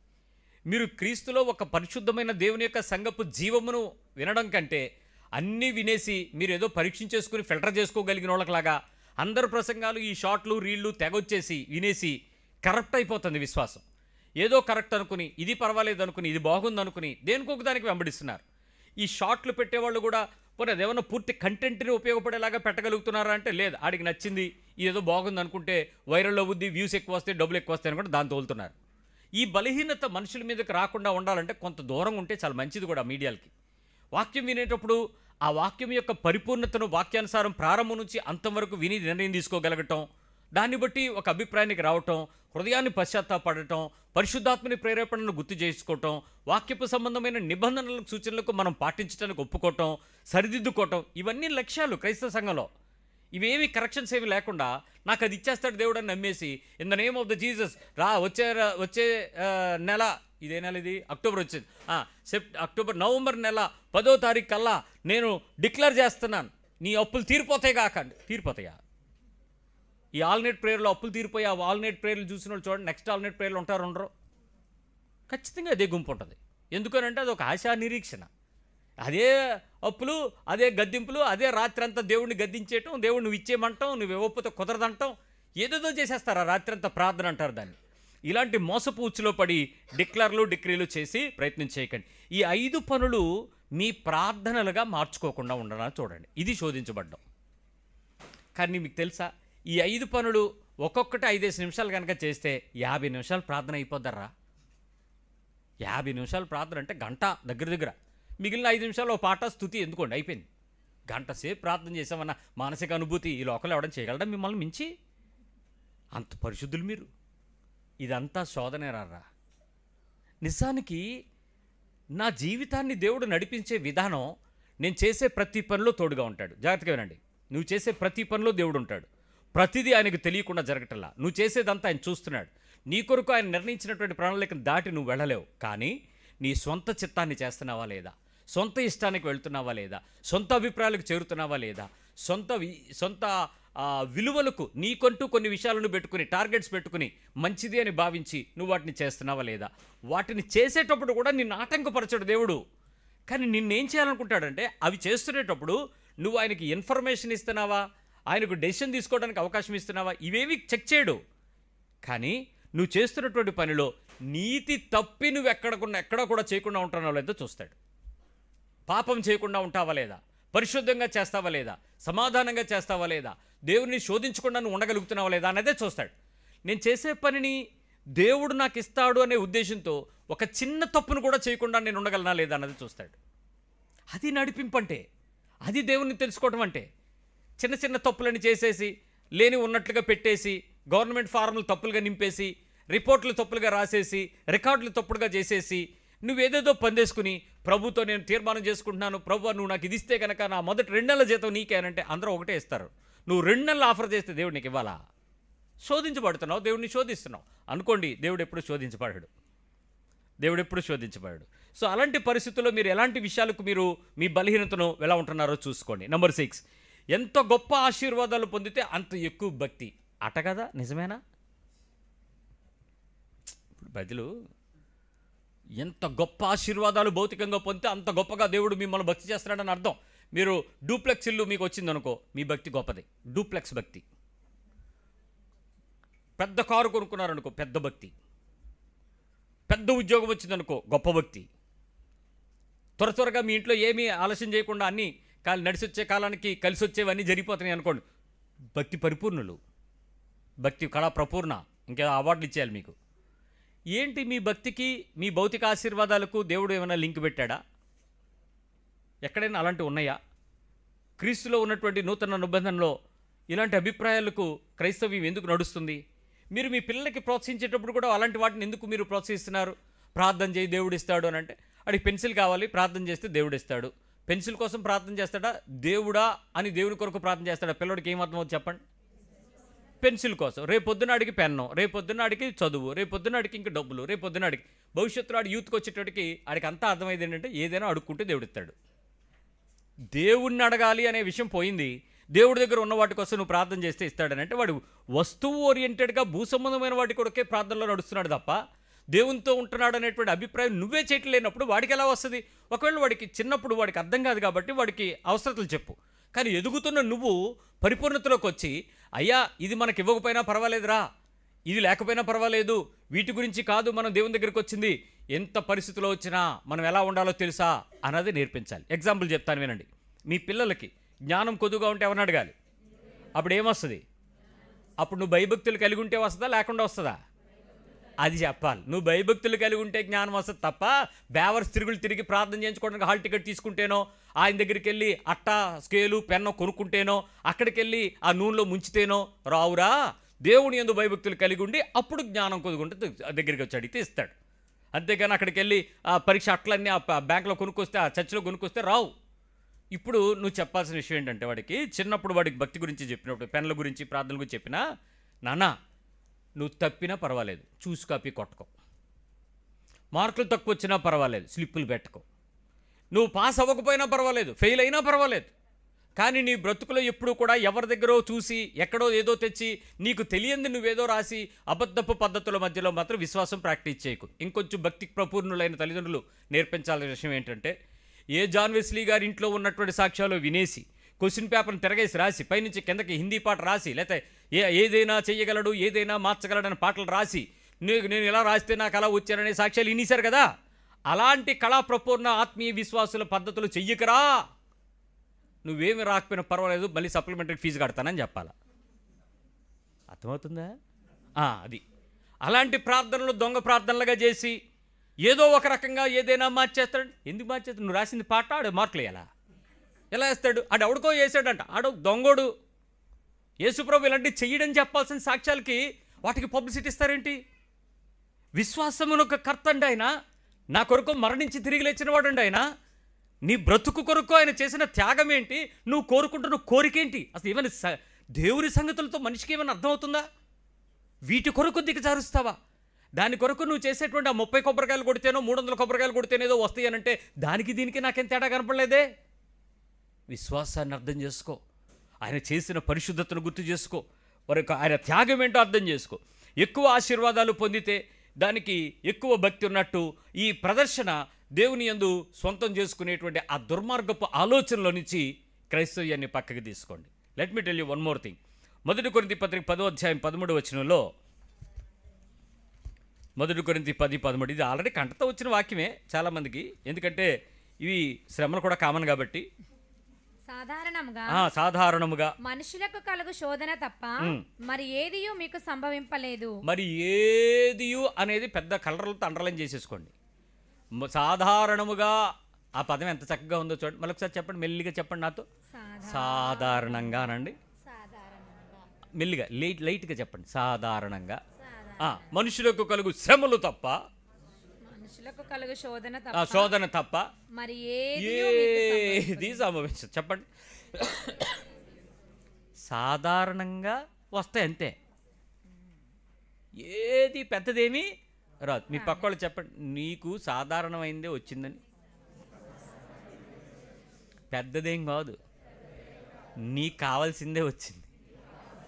మీరు క్రీస్తులో ఒక పరిశుద్ధమైన దేవుని యొక్క సంగపు జీవమును వినడం కంటే అన్నీ వినేసి మీరు ఏదో పరీక్షించేసుకుని ఫిల్టర్ చేసుకోగలిగిన వాళ్ళకిలాగా అందరు ప్రసంగాలు ఈ షార్ట్లు రీళ్ళు తెగొచ్చేసి వినేసి కరప్ట్ అయిపోతుంది విశ్వాసం. ఏదో కరెక్ట్ అనుకుని, ఇది పర్వాలేదు అనుకుని, ఇది బాగుంది అనుకుని దేనికొక దానికి వెంబడిస్తున్నారు. ఈ షార్ట్లు పెట్టేవాళ్ళు కూడా పోనీ అదేమన్నా పూర్తి కంటెంట్ని ఉపయోగపడేలాగా పెట్టగలుగుతున్నారా అంటే లేదు, ఆడికి నచ్చింది ఏదో బాగుంది అనుకుంటే వైరల్ అవుద్ది, వ్యూస్ ఎక్కువ వస్తాయి, డబ్బులు ఎక్కువ వస్తాయి అనుకుంటే దాన్ని తోలుతున్నారు. ఈ బలహీనత మనుషుల మీదకి రాకుండా ఉండాలంటే కొంత దూరంగా ఉంటే చాలా మంచిది కూడా. మీడియాలకి వాక్యం వినేటప్పుడు ఆ వాక్యం యొక్క పరిపూర్ణతను వాక్యానుసారం ప్రారంభం నుంచి అంతం వరకు విని నిర్ణయం తీసుకోగలగటం, దాన్ని బట్టి ఒక అభిప్రాయానికి రావటం, హృదయాన్ని పశ్చాత్తాపడటం, పరిశుద్ధాత్మని ప్రేరేపణను గుర్తు చేసుకోవటం, వాక్యపు సంబంధమైన నిబంధనలకు సూచనలకు మనం పాటించడానికి ఒప్పుకోవటం, సరిదిద్దుకోవటం, ఇవన్నీ లక్ష్యాలు క్రైస్తవ సంఘంలో. ఇవేమి కరెక్షన్స్ ఏమి లేకుండా నాకు అది ఇచ్చేస్తాడు దేవుడు అని నమ్మేసి in the name of the Jesus వచ్చే నెల, ఇదే నెల, ఇది అక్టోబర్ వచ్చింది, నవంబర్ నెల 10వ తారీఖు కల్లా నేను డిక్లేర్ చేస్తున్నాను నీ అప్పులు తీరిపోతాయి కాకండి. తీరిపోతాయా? ఈ ఆల్నెట్ ప్రేయర్లో అప్పులు తీరిపోయి ఆ ఆల్నెట్ ప్రేయర్లు చూసిన వాళ్ళు చూడండి, నెక్స్ట్ ఆల్నెట్ ప్రేయర్లు ఉంటారు ఉండరు? ఖచ్చితంగా అదే గుంపు ఉంటుంది. ఎందుకనంటే అది ఒక ఆశా నిరీక్షణ. అదే అప్పులు, అదే గద్దింపులు, అదే రాత్రి అంతా దేవుడిని గద్దించేయటం, దేవుడు నువ్వు ఇచ్చేయమంటాం, నువ్వు ఇవ్వకపోతే కుదరదంటాం, ఏదేదో చేసేస్తారు. ఆ రాత్రి అంతా ప్రార్థన అంటారు దాన్ని. ఇలాంటి మోసపు ఉచ్చులో పడి డిక్లర్లు డిక్రీలు చేసి ప్రయత్నం చేయకండి. ఈ 5 పనులు మీ ప్రార్థనలుగా మార్చుకోకుండా ఉండడానికి చూడండి. ఇది శోధించబడ్డం. కానీ మీకు తెలుసా, ఈ 5 పనులు ఒక్కొక్కటి 5 నిమిషాలు కనుక చేస్తే 50 నిమిషాలు ప్రార్థన అయిపోద్దర్రా. 50 నిమిషాలు ప్రార్థన అంటే గంట దగ్గర. మిగిలిన 5 నిమిషాలు ఓ పాట స్తుతి ఎందుకోండి, అయిపోయింది. గంట సేపు ప్రార్థన చేసామన్న మానసిక అనుభూతి ఈ లోకంలో ఎవడం చేయగలడా మిమ్మల్ని మించి? అంత పరిశుద్ధులు మీరు. ఇదంతా శోధనే రారా. నిజానికి నా జీవితాన్ని దేవుడు నడిపించే విధానం, నేను చేసే ప్రతి పనిలో తోడుగా ఉంటాడు. జాగ్రత్తగా వినండి. నువ్వు చేసే ప్రతి పనిలో దేవుడు ఉంటాడు. ప్రతిదీ ఆయనకు తెలియకుండా జరగటల్లా. నువ్వు చేసేదంతా ఆయన చూస్తున్నాడు. నీ కొరకు ఆయన నిర్ణయించినటువంటి ప్రణాళికను దాటి నువ్వు వెళ్ళలేవు. కానీ నీ సొంత చిత్తాన్ని చేస్తున్నావా లేదా, సొంత ఇష్టానికి వెళ్తున్నావా లేదా, సొంత అభిప్రాయాలకు చేరుతున్నావా లేదా, సొంత విలువలకు నీకంటూ కొన్ని విషయాలను పెట్టుకుని, టార్గెట్స్ పెట్టుకుని మంచిది అని భావించి నువ్వు వాటిని చేస్తున్నావా లేదా. వాటిని చేసేటప్పుడు కూడా నిన్ను ఆటంకపరచడు దేవుడు. కానీ నిన్నేం చేయాలనుకుంటాడంటే అవి చేస్తునేటప్పుడు నువ్వు ఆయనకి ఇన్ఫర్మేషన్ ఇస్తున్నావా, ఆయనకు డెసిషన్ తీసుకోవడానికి అవకాశం ఇస్తున్నావా, ఇవేవి చెక్ చేయడు. కానీ నువ్వు చేస్తున్నటువంటి పనిలో నీతి తప్పి నువ్వు ఎక్కడ కూడా చేయకుండా ఉంటున్నావో లేదో చూస్తాడు. పాపం చేయకుండా ఉంటావా లేదా, పరిశుద్ధంగా చేస్తావా లేదా, సమాధానంగా చేస్తావా లేదా, దేవుడిని శోధించకుండా నువ్వు ఉండగలుగుతున్నావా లేదా అన్నదే చూస్తాడు. నేను చేసే పనిని దేవుడు నాకు ఇస్తాడు అనే ఉద్దేశంతో ఒక చిన్న తప్పును కూడా చేయకుండా నేను ఉండగలనా లేదా అన్నది చూస్తాడు. అది నడిపింపంటే, అది దేవుణ్ణి తెలుసుకోవటం అంటే. చిన్న చిన్న తప్పులని చేసేసి లేని ఉన్నట్లుగా పెట్టేసి, గవర్నమెంట్ ఫారంలు తప్పులుగా నింపేసి, రిపోర్ట్లు తప్పులుగా రాసేసి, రికార్డులు తప్పుడుగా చేసేసి, నువ్వేదేదో పనిచేసుకుని ప్రభుతో నేను తీర్మానం చేసుకుంటున్నాను, ప్రభు నువ్వు నాకు ఇది ఇస్తే కనుక నా మొదటి 2 నెలల జీతం నీకేనంటే అందరూ ఒకటే ఇస్తారు. నువ్వు 2 నెలలు ఆఫర్ చేస్తే దేవుడు నీకు ఇవ్వాలా? శోధించబడుతున్నావు, దేవుడిని శోధిస్తున్నావు అనుకోండి. దేవుడు ఎప్పుడు శోధించబడాడు, దేవుడు ఎప్పుడు శోధించబడాడు. సో అలాంటి పరిస్థితుల్లో మీరు ఎలాంటి విషయాలకు మీరు మీ బలహీనతను ఎలా ఉంటున్నారో చూసుకోండి. నెంబర్ 6, ఎంత గొప్ప ఆశీర్వాదాలు పొందితే అంత ఎక్కువ భక్తి అట కదా, నిజమేనా? ఇప్పుడు ప్రజలు ఎంత గొప్ప ఆశీర్వాదాలు భౌతికంగా పొందితే అంత గొప్పగా దేవుడు మిమ్మల్ని భక్తి చేస్తున్నాడని అర్థం. మీరు డూప్లెక్స్ ఇల్లు మీకు వచ్చిందనుకో, మీ భక్తి గొప్పది, డూప్లెక్స్ భక్తి. పెద్ద కారు కొనుక్కున్నారనుకో, పెద్ద భక్తి. పెద్ద ఉద్యోగం వచ్చిందనుకో, గొప్ప భక్తి. త్వరగా మీ ఇంట్లో ఏమీ ఆలస్యం చేయకుండా అన్నీ నడిచి వచ్చే కాలానికి కలిసి వచ్చేవన్నీ జరిగిపోతున్నాయి అనుకోండి, భక్తి పరిపూర్ణులు, భక్తి కళా ప్రపూర్ణ. ఇంకా అవార్డులు ఇచ్చేయాలి మీకు. ఏంటి మీ భక్తికి మీ భౌతిక ఆశీర్వాదాలకు దేవుడు ఏమైనా లింక్ పెట్టాడా? ఎక్కడైనా అలాంటివి ఉన్నాయా? క్రీస్తులో ఉన్నటువంటి నూతన నిబంధనలో ఇలాంటి అభిప్రాయాలకు క్రైస్తవ్యం ఎందుకు నడుస్తుంది? మీరు మీ పిల్లలకి ప్రోత్సహించేటప్పుడు కూడా అలాంటి వాటిని ఎందుకు మీరు ప్రోత్సహిస్తున్నారు? ప్రార్థన చేయి దేవుడు ఇస్తాడు అని అంటే, అడిగి పెన్సిల్ కావాలి, ప్రార్థన చేస్తే దేవుడు ఇస్తాడు. పెన్సిల్ కోసం ప్రార్థన చేస్తాడా? దేవుడా అని దేవుని కొరకు ప్రార్థన చేస్తాడా? పిల్లడికి ఏమర్థమవుతుంది చెప్పండి? పెన్సిల్ కోసం. రేపొద్దునాడికి పెన్ను, రేపొద్దునాడికి చదువు, రేపొద్దునాడికి ఇంక డబ్బులు, రేపొద్దునాడికి భవిష్యత్తులో ఆడి యూత్కి వచ్చేటప్పటికి ఆడికి అంతా అర్థమైంది ఏంటంటే ఏదైనా అడుక్కుంటే దేవుడు ఇస్తాడు. దేవుణ్ణి అడగాలి అనే విషయం పోయింది. దేవుడి దగ్గర ఉన్న వాటి కోసం నువ్వు ప్రార్థన చేస్తే ఇస్తాడని అంటే వాడు వస్తువు ఓరియంటెడ్గా భూసంబంధమైన వాటి కొరకే ప్రార్థనలో నడుస్తున్నాడు తప్ప దేవునితో ఉంటున్నాడు అనేటువంటి అభిప్రాయం నువ్వే చేయట్లేనప్పుడు వాడికి ఎలా వస్తుంది? ఒకవేళ వాడికి చిన్నప్పుడు వాడికి అర్థం కాదు కాబట్టి వాడికి అవసరతలు చెప్పు. కానీ ఎదుగుతున్న నువ్వు పరిపూర్ణతలోకి వచ్చి, అయ్యా ఇది మనకి ఇవ్వకపోయినా పర్వాలేదురా, ఇది లేకపోయినా పర్వాలేదు, వీటి గురించి కాదు మనం దేవుని దగ్గరికి వచ్చింది, ఎంత పరిస్థితిలో వచ్చినా మనం ఎలా ఉండాలో తెలుసా అన్నది నేర్పించాలి. ఎగ్జాంపుల్ చెప్తాను వినండి. మీ పిల్లలకి జ్ఞానం కొద్దుగా ఉంటే ఎవరిని అడగాలి? అప్పుడు ఏమొస్తుంది? అప్పుడు నువ్వు భయభక్తులు కలిగి ఉంటే వస్తుందా లేకుండా వస్తుందా? అది చెప్పాలి. నువ్వు భయభక్తులు కలిగి ఉంటే జ్ఞానం వస్తుంది తప్ప బేవర్స్ తిరిగి ప్రార్థన చేయించుకోవడానికి హాల్ టికెట్ తీసుకుంటేనో, ఆయన దగ్గరికి వెళ్ళి అట్ట స్కేలు పెన్ను కొనుక్కుంటేనో, అక్కడికి వెళ్ళి ఆ నూనెలో ముంచితేనో రావురా. దేవుని యందు భయభక్తులు కలిగి ఉండి అప్పుడు జ్ఞానం కొద్దుకుంటే దగ్గరికి వచ్చి అడిగితే ఇస్తాడు. అంతేగాని అక్కడికి వెళ్ళి ఆ పరీక్ష అట్లన్నీ ఆ బ్యాంకులో కొనుక్కొస్తే, ఆ చర్చిలో కొనుక్కొస్తే రావు. ఇప్పుడు నువ్వు చెప్పాల్సిన విషయం ఏంటంటే, వాడికి చిన్నప్పుడు వాడికి భక్తి గురించి చెప్పినప్పుడు, పెన్నుల గురించి ప్రార్థనల గురించి చెప్పినా, నాన్న నువ్వు తప్పినా పర్వాలేదు చూసి కాపీ కొట్టుకో, మార్కులు తక్కువ వచ్చినా పర్వాలేదు స్లిప్పులు పెట్టుకో, నువ్వు పాస్ అవ్వకపోయినా పర్వాలేదు ఫెయిల్ అయినా పర్వాలేదు, కానీ నీ బ్రతుకులో ఎప్పుడు కూడా ఎవరి దగ్గరో చూసి ఎక్కడో ఏదో తెచ్చి నీకు తెలియంది నువ్వేదో రాసి అబద్ధపు పద్ధతుల మధ్యలో మాత్రం విశ్వాసం ప్రాక్టీస్ చేయకు. ఇంకొంచెం భక్తి ప్రపూర్ణులైన తల్లిదండ్రులు నేర్పించాల్సిన విషయం ఏంటంటే, ఏ జాన్ వెస్లీ గారి ఇంట్లో ఉన్నటువంటి సాక్ష్యాలు వినేసి క్వశ్చన్ పేపర్ని తిరగేసి రాసి పైనుంచి కిందకి హిందీ పాట రాసి, లేకపోతే ఏదైనా చెయ్యగలడు ఏదైనా మార్చగలడని పాటలు రాసి నేను ఇలా రాస్తే నాకు అలా వచ్చాననే సాక్ష్యాలు వినేశారు కదా, అలాంటి కళా ప్రపూర్ణ ఆత్మీయ విశ్వాసుల పద్ధతులు చెయ్యకరా. నువ్వేమి రాకపోయినా పర్వాలేదు, మళ్ళీ సప్లిమెంటరీ ఫీజు కడతానని చెప్పాలా. అర్థమవుతుందా? అది అలాంటి ప్రార్థనలు దొంగ ప్రార్థనలుగా చేసి ఏదో ఒక రకంగా ఏదైనా మార్చేస్తాడు. ఎందుకు మార్చేస్తాడు? నువ్వు రాసింది పాట ఆడు మార్కులు ఎలా వేస్తాడు? ఆడు ఎవడికో వేసాడంట, ఆడు దొంగోడు. యేసుప్రభు ఇలాంటి చెయ్యడని చెప్పాల్సిన సాక్ష్యాలకి వాటికి పబ్లిసిటీ ఇస్తారేంటి? విశ్వాసమునొక కర్త అండి ఆయన, నా కొరకు మరణించి తిరిగి లేచిన వాడు అండి ఆయన. నీ బ్రతుకు కొరకు ఆయన చేసిన త్యాగం ఏంటి? నువ్వు కోరుకుంటున్న కోరికేంటి? అసలు ఏమైనా దేవుని సంగతులతో మనిషికి ఏమైనా అర్థమవుతుందా? వీటి కొరకు దిగజారుస్తావా? దాని కొరకు నువ్వు చేసేటువంటి ఆ 30 కొబ్బరికాయలు కొడితేనో 300 కొబ్బరికాయలు కొడితేనేదో వస్తాయి అని అంటే దానికి దీనికి నాకేం తేడా కనపడలేదే. విశ్వాసాన్ని అర్థం చేసుకో, ఆయన చేసిన పరిశుద్ధతను గుర్తు చేసుకో, ఆయన త్యాగం ఏంటో అర్థం చేసుకో. ఎక్కువ ఆశీర్వాదాలు పొందితే దానికి ఎక్కువ భక్తి ఉన్నట్టు ఈ ప్రదర్శన దేవుని యందు సొంతం చేసుకునేటువంటి ఆ దుర్మార్గపు ఆలోచనలో నుంచి క్రైస్తవ్యాన్ని పక్కకి తీసుకోండి. Let me tell you one more thing. 1 కొరింథీ పత్రిక 10వ అధ్యాయం 13వ వచనంలో, 1 కొరింథీ 10:13, ఇది ఆల్రెడీ కంటతో వచ్చిన వాక్యమే చాలామందికి, ఎందుకంటే ఇవి శ్రమలు కూడా కామన్ కాబట్టి. సాధారణముగా
మనుషులకు కలుగు శోధన తప్ప మరి ఏదియు మీకు సంభవింపలేదు.
మరి ఏదియు అనేది పెద్ద కలర్లతో అండర్లైన్ చేసేసుకోండి. సాధారణముగా ఆ పదం ఎంత చక్కగా ఉందో చూడండి. మళ్ళీ ఒకసారి చెప్పండి, మెల్లిగా చెప్పండి నాతో. సాధారణంగా అనండి. మెల్లిగా లైట్గా చెప్పండి. సాధారణంగా మనుషులకు కలుగు శ్రమలు తప్ప,
మనుషులకు కలుగు శోధన
శోధన తప్ప
మరి
ఏది సంభవించదు. చెప్పండి. సాధారణంగా వస్తాయి అంతే, ఏది పెద్దదేమీ రాదు. మీ పక్క వాళ్ళు చెప్పండి, నీకు సాధారణమైందే వచ్చిందని. పెద్దదేం కాదు, నీకు కావాల్సిందే వచ్చింది,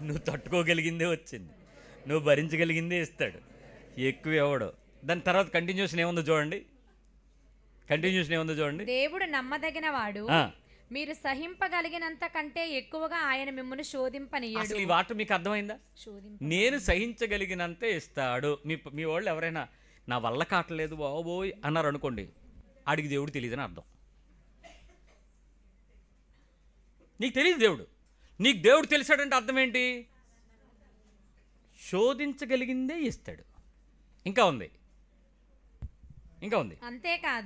నువ్వు తట్టుకోగలిగిందే వచ్చింది, నువ్వు భరించగలిగిందే ఇస్తాడు, ఎక్కువ ఇవ్వడు. దాని తర్వాత కంటిన్యూషన్ ఏముందో చూడండి.
దేవుడు నమ్మదగిన వాడు, మీరు సహింపగలిగినంత కంటే ఎక్కువగా ఆయన మిమ్మల్ని శోధింపనియ్యడు.
అసలు ఈ వాట మీకు అర్థమైందా? నేను సహించగలిగినంతే ఇస్తాడు. మీ వాళ్ళు ఎవరైనా నా వల్ల కావట్లేదు బాబోయ్ అన్నారు అనుకోండి, ఆడికి దేవుడు తెలియదని అర్థం. నీకు తెలియదు దేవుడు, నీకు దేవుడు తెలిసాడంటే అర్థం ఏంటి? శోధించగలిగిందే ఇస్తాడు. ఇంకా ఉంది.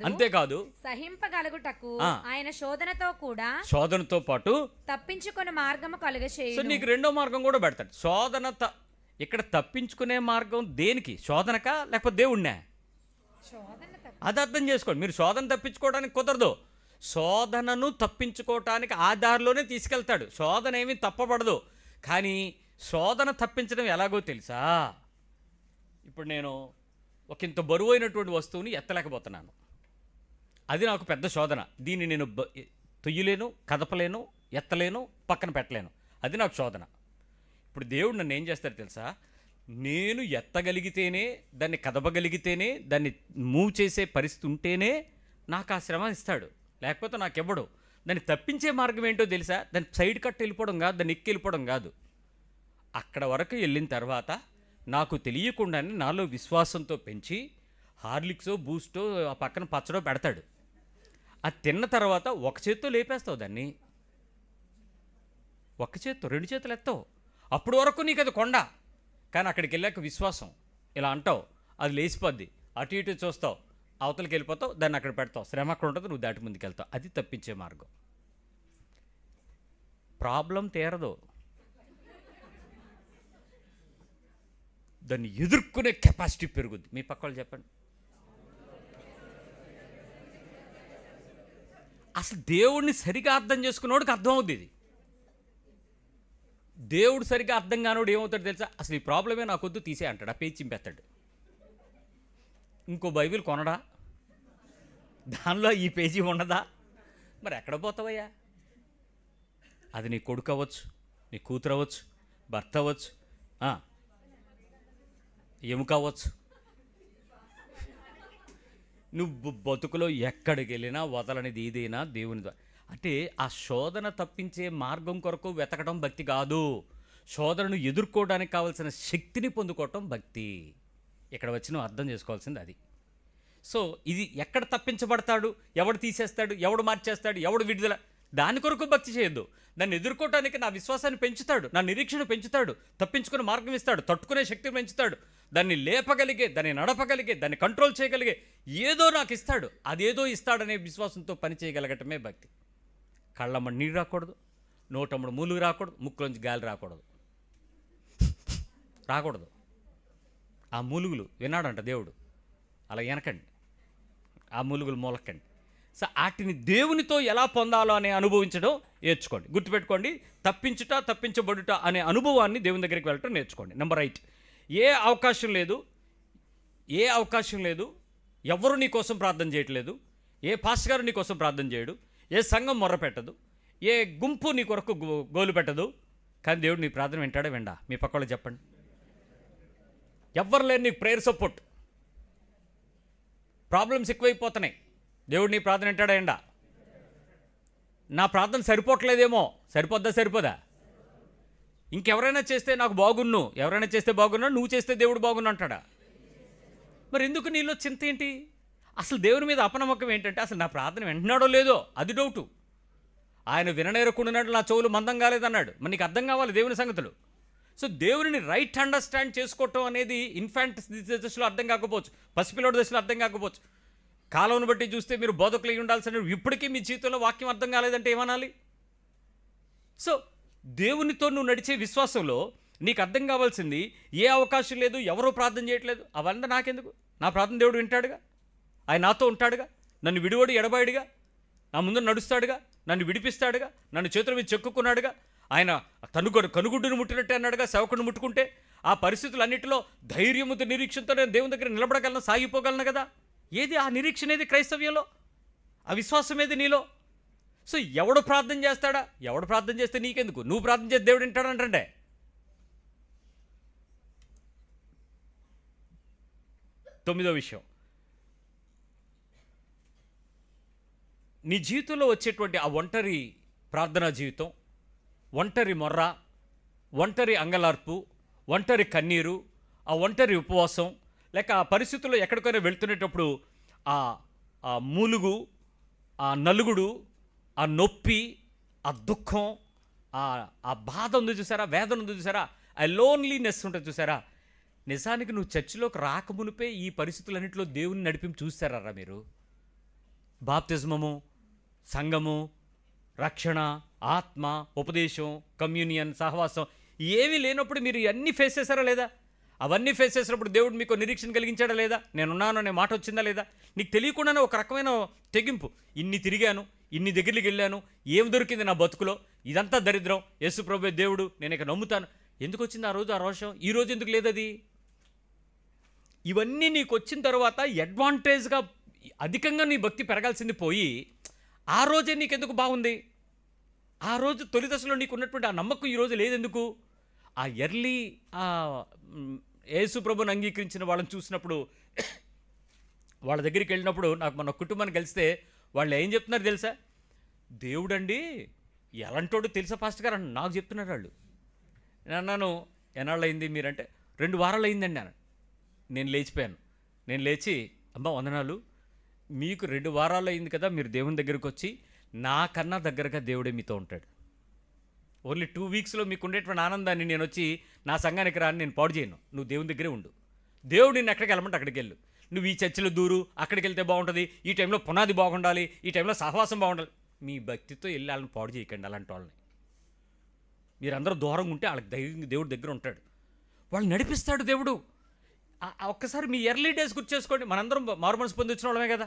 అంతేకాదు
సహింపగలుగుటకు ఆయన శోధనతో పాటు తప్పించుకునే మార్గము కలుగచేయును.
సో నీకు రెండో మార్గం కూడా పెడతాడు. ఇక్కడ తప్పించుకునే మార్గం దేనికి? శోధనకా లేకపోతే దేవుణ్ణే? అది అర్థం చేసుకోండి. మీరు శోధన తప్పించుకోవడానికి కుదరదు. శోధనను తప్పించుకోవటానికి ఆ దారిలోనే తీసుకెళ్తాడు. శోధన ఏమీ తప్పబడదు. కానీ శోధన తప్పించడం ఎలాగో తెలుసా? ఇప్పుడు నేను ఒక ఇంత బరువైనటువంటి వస్తువుని ఎత్తలేకపోతున్నాను, అది నాకు పెద్ద శోధన. దీన్ని నేను తొయ్యలేను, కదపలేను, ఎత్తలేను, పక్కన పెట్టలేను, అది నాకు శోధన. ఇప్పుడు దేవుడు నన్ను ఏం చేస్తాడు తెలుసా? నేను ఎత్తగలిగితేనే, దాన్ని కదపగలిగితేనే, దాన్ని మూవ్ చేసే పరిస్థితి ఉంటేనే నాకు ఆ శ్రమ ఇస్తాడు, లేకపోతే నాకు ఇవ్వడు. దాన్ని తప్పించే మార్గం ఏంటో తెలుసా? దాన్ని సైడ్ కట్ వెళ్ళిపోవడం కాదు, దాన్ని ఎక్కి వెళ్ళిపోవడం కాదు. అక్కడ వరకు వెళ్ళిన తర్వాత నాకు తెలియకుండానే నాలో విశ్వాసంతో పెంచి హార్లిక్సో బూస్టో ఆ పక్కన పచ్చడో పెడతాడు. అది తిన్న తర్వాత ఒక చేత్తో లేపేస్తావు దాన్ని, ఒక చేత్తో, రెండు చేతులు ఎత్తావు. అప్పటి వరకు నీకు అది కొండ. కానీ అక్కడికి వెళ్ళాక విశ్వాసం ఇలా అంటావు, అది లేచిపోద్ది. అటు ఇటు చూస్తావు, అవతలకి వెళ్ళిపోతావు, దాన్ని అక్కడ పెడతావు, శ్రమ అక్కడ ఉంటుంది, నువ్వు దాటి ముందుకు వెళ్తావు. అది తప్పించే మార్గం. ప్రాబ్లం తీరదు, దాన్ని ఎదుర్కొనే కెపాసిటీ పెరుగుద్ది. మీ పక్క వాళ్ళు చెప్పండి. అసలు దేవుడిని సరిగా అర్థం చేసుకున్నోడికి అర్థం అవుద్ది ఇది. దేవుడు సరిగా అర్థం కానోడు ఏమవుతాడు తెలుసా? అసలు ఈ ప్రాబ్లమే నాకొద్దు, తీసే అంటాడు, ఆ పేజ్ చింపేస్తాడు. ఇంకో బైబిల్ కొనడా, దానిలో ఈ పేజీ ఉండదా? మరి ఎక్కడ పోతావయ్యా? అది నీ కొడుకు అవ్వచ్చు, నీ కూతురు అవ్వచ్చు, భర్త అవ్వచ్చు, ఎముక అవ్వచ్చు. నువ్వు బతుకులో ఎక్కడికి వెళ్ళినా వదలనిది ఏదైనా దేవుని ద్వారా. అంటే ఆ శోధన తప్పించే మార్గం కొరకు వెతకడం భక్తి కాదు, శోధనను ఎదుర్కోవడానికి కావాల్సిన శక్తిని పొందుకోవటం భక్తి. ఇక్కడ వచ్చి నువ్వు అర్థం చేసుకోవాల్సింది అది. సో ఇది ఎక్కడ తప్పించబడతాడు, ఎవడు తీసేస్తాడు, ఎవడు మార్చేస్తాడు, ఎవడు విడుదల, దాని కొరకు భక్తి చేయొద్దు. దాన్ని ఎదుర్కోవటానికి నా విశ్వాసాన్ని పెంచుతాడు, నా నిరీక్షణ పెంచుతాడు, తప్పించుకునే మార్గం ఇస్తాడు, తట్టుకునే శక్తిని పెంచుతాడు, దాన్ని లేపగలిగే, దాన్ని నడపగలిగే, దాన్ని కంట్రోల్ చేయగలిగే ఏదో నాకు ఇస్తాడు. అదేదో ఇస్తాడనే విశ్వాసంతో పని చేయగలగటమే భక్తి. కళ్ళమ్మడి నీరు రాకూడదు, నోటమ్మడు మూలుగు రాకూడదు, ముక్కులోంచి గాలి రాకూడదు. ఆ మూలుగులు విన్నాడంట దేవుడు, అలా వెనకండి, ఆ మూలుగులు మూలకండి. సో వాటిని దేవునితో ఎలా పొందాలో అనే అనుభవించడం నేర్చుకోండి. గుర్తుపెట్టుకోండి, తప్పించబడుట అనే అనుభవాన్ని దేవుని దగ్గరికి వెళ్ళటం నేర్చుకోండి. నెంబర్ 8, ఏ అవకాశం లేదు, ఎవరు నీ కోసం ప్రార్థన చేయట్లేదు, ఏ పాస్టర్ గారు నీ కోసం ప్రార్థన చేయడు, ఏ సంఘం మొర్ర పెట్టదు, ఏ గుంపు నీ కొరకు గోలు పెట్టదు. కానీ దేవుడు నీ ప్రార్థన వింటాడా విండా? మీ పక్క వాళ్ళు చెప్పండి. ఎవ్వరు లేరు నీకు ప్రేయర్ సపోర్ట్. ప్రాబ్లమ్స్ ఎక్కువైపోతున్నాయి, దేవుడు నీ ప్రార్థన వింటాడా విండా? నా ప్రార్థన సరిపోవట్లేదేమో, సరిపోదా? ఇంకెవరైనా చేస్తే నాకు బాగున్ను, ఎవరైనా చేస్తే బాగున్నా, నువ్వు చేస్తే దేవుడు బాగున్నా అంటాడా? మరి ఎందుకు నీలో చింత ఏంటి? అసలు దేవుని మీద అపనమ్మకం ఏంటంటే అసలు నా ప్రార్థన వింటున్నాడో లేదో అది డౌటు. ఆయన విననేరకుండాడు, నా చెవులు మందం కాలేదన్నాడు. మరి నీకు అర్థం కావాలి దేవుని సంగతులు. సో దేవుని రైట్ అండర్స్టాండ్ చేసుకోవటం అనేది ఇన్ఫాంట్ దశలో అర్థం కాకపోవచ్చు, పసిపిల్లోడి దశలో అర్థం కాకపోవచ్చు. కాలంను బట్టి చూస్తే మీరు బోధకులు ఉండాల్సిన ఇప్పటికీ మీ జీవితంలో వాక్యం అర్థం కాలేదంటే ఏమనాలి? సో దేవునితో నువ్వు నడిచే విశ్వాసంలో నీకు అర్థం కావాల్సింది ఏ అవకాశం లేదు, ఎవరో ప్రార్థన చేయట్లేదు, అవన్నీ నాకెందుకు? నా ప్రార్థన దేవుడు వింటాడుగా, ఆయన నాతో ఉంటాడుగా, నన్ను విడివడు ఎడబాయుడుగా, నా ముందు నడుస్తాడుగా, నన్ను విడిపిస్తాడుగా, నన్ను చేతుల మీద చెక్కుకున్నాడుగా, ఆయన కనుగుడ్డును ముట్టినట్టే అన్నాడుగా సేవకుడిని ముట్టుకుంటే. ఆ పరిస్థితులన్నింటిలో ధైర్యముతో నిరీక్షణతో నేను దేవుని దగ్గర నిలబడగలను, సాగిపోగలను కదా. ఏది ఆ నిరీక్షణ? ఏది క్రైస్తవ్యంలో? ఆ విశ్వాసం ఏది నీలో? సో ఎవడు ప్రార్థన చేస్తాడా? ఎవడు ప్రార్థన చేస్తే నీకెందుకు? నువ్వు ప్రార్థన చేస్తే దేవుడు వింటాడంటే. తొమ్మిదో విషయం, నీ జీవితంలో వచ్చేటువంటి ఆ ఒంటరి ప్రార్థనా జీవితం, ఒంటరి మొర్ర, ఒంటరి అంగలార్పు, ఒంటరి కన్నీరు, ఆ ఒంటరి ఉపవాసం, లేక ఆ పరిస్థితుల్లో ఎక్కడికైనా వెళ్తునేటప్పుడు ఆ మూలుగు, ఆ నలుగుడు, ఆ నొప్పి, ఆ దుఃఖం, ఆ బాధ ఉంది చూసారా, వేదన ఉంది చూసారా, ఆ లోన్లీనెస్ ఉంటుంది చూసారా. నిజానికి నువ్వు చర్చిలోకి రాకమునిపే ఈ పరిస్థితులన్నింటిలో దేవుని నడిపించి చూస్తారా మీరు? బాప్తిజమము, సంఘము, రక్షణ, ఆత్మ, ఉపదేశం, కమ్యూనియన్, సహవాసం ఏమీ లేనప్పుడు మీరు ఇవన్నీ ఫేస్ చేశారా లేదా? అవన్నీ ఫేస్ చేసినప్పుడు దేవుడు మీకు నిరీక్షణ కలిగించాడా లేదా? నేనున్నాను అనే మాట వచ్చిందా లేదా? నీకు తెలియకుండానే ఒక రకమైన తెగింపు, ఇన్ని తిరిగాను, ఇన్ని దగ్గరికి వెళ్ళాను, ఏం దొరికింది నా బతుకులో, ఇదంతా దరిద్రం, యేసు ప్రభువే దేవుడు, నేను ఇక నమ్ముతాను. ఎందుకు వచ్చింది ఆ రోజు ఆ రోషం? ఈరోజు ఎందుకు లేదది? ఇవన్నీ నీకు వచ్చిన తర్వాత అడ్వాంటేజ్గా అధికంగా నీ భక్తి పెరగాల్సింది పోయి ఆ రోజే నీకెందుకు బాగుంది? ఆ రోజు తొలి దశలో నీకు ఉన్నటువంటి ఆ నమ్మకం ఈరోజు లేదెందుకు? ఆ ఎర్లీ యేసు ప్రభుని అంగీకరించిన వాళ్ళని చూసినప్పుడు, వాళ్ళ దగ్గరికి వెళ్ళినప్పుడు, నాకు మన కుటుంబాన్ని కలిస్తే వాళ్ళు ఏం చెప్తున్నారు తెలుసా? దేవుడండి ఎలాంటోడు తెలుసా పాస్టర్ గారు అని నాకు చెప్తున్నారు వాళ్ళు. నేను అన్నాను, ఎన్నాళ్ళు అయింది మీరంటే? 2 వారాలు అయిందండి అన్నాను. నేను లేచిపోయాను. నేను లేచి, అమ్మ వందనాలు, మీకు 2 వారాలు అయింది కదా మీరు దేవుని దగ్గరికి వచ్చి, నాకన్నా దగ్గరగా దేవుడే మీతో ఉంటాడు. ఓన్లీ 2 వీక్స్లో మీకు ఉండేటువంటి ఆనందాన్ని నేను వచ్చి నా సంఘానికి రాని నేను పాడు చేయను. నువ్వు దేవుని దగ్గరే ఉండు. దేవుడు నిన్ను ఎక్కడికి వెళ్ళమంటే అక్కడికి వెళ్ళు. నువ్వు ఈ చర్చిలో దూరు, అక్కడికి వెళ్తే బాగుంటుంది, ఈ టైంలో పునాది బాగుండాలి, ఈ టైంలో సహవాసం బాగుండాలి. మీ భక్తితో వెళ్ళి వాళ్ళని పాడు చేయకండి. అలాంటి వాళ్ళని మీరందరూ దూరంగా ఉంటే వాళ్ళకి దేవుడి దగ్గర ఉంటాడు, వాళ్ళు నడిపిస్తాడు దేవుడు. ఒక్కసారి మీ ఎర్లీ డేస్ గుర్తు చేసుకోండి. మనందరం మారుమనసు పొందించిన వాళ్ళమే కదా.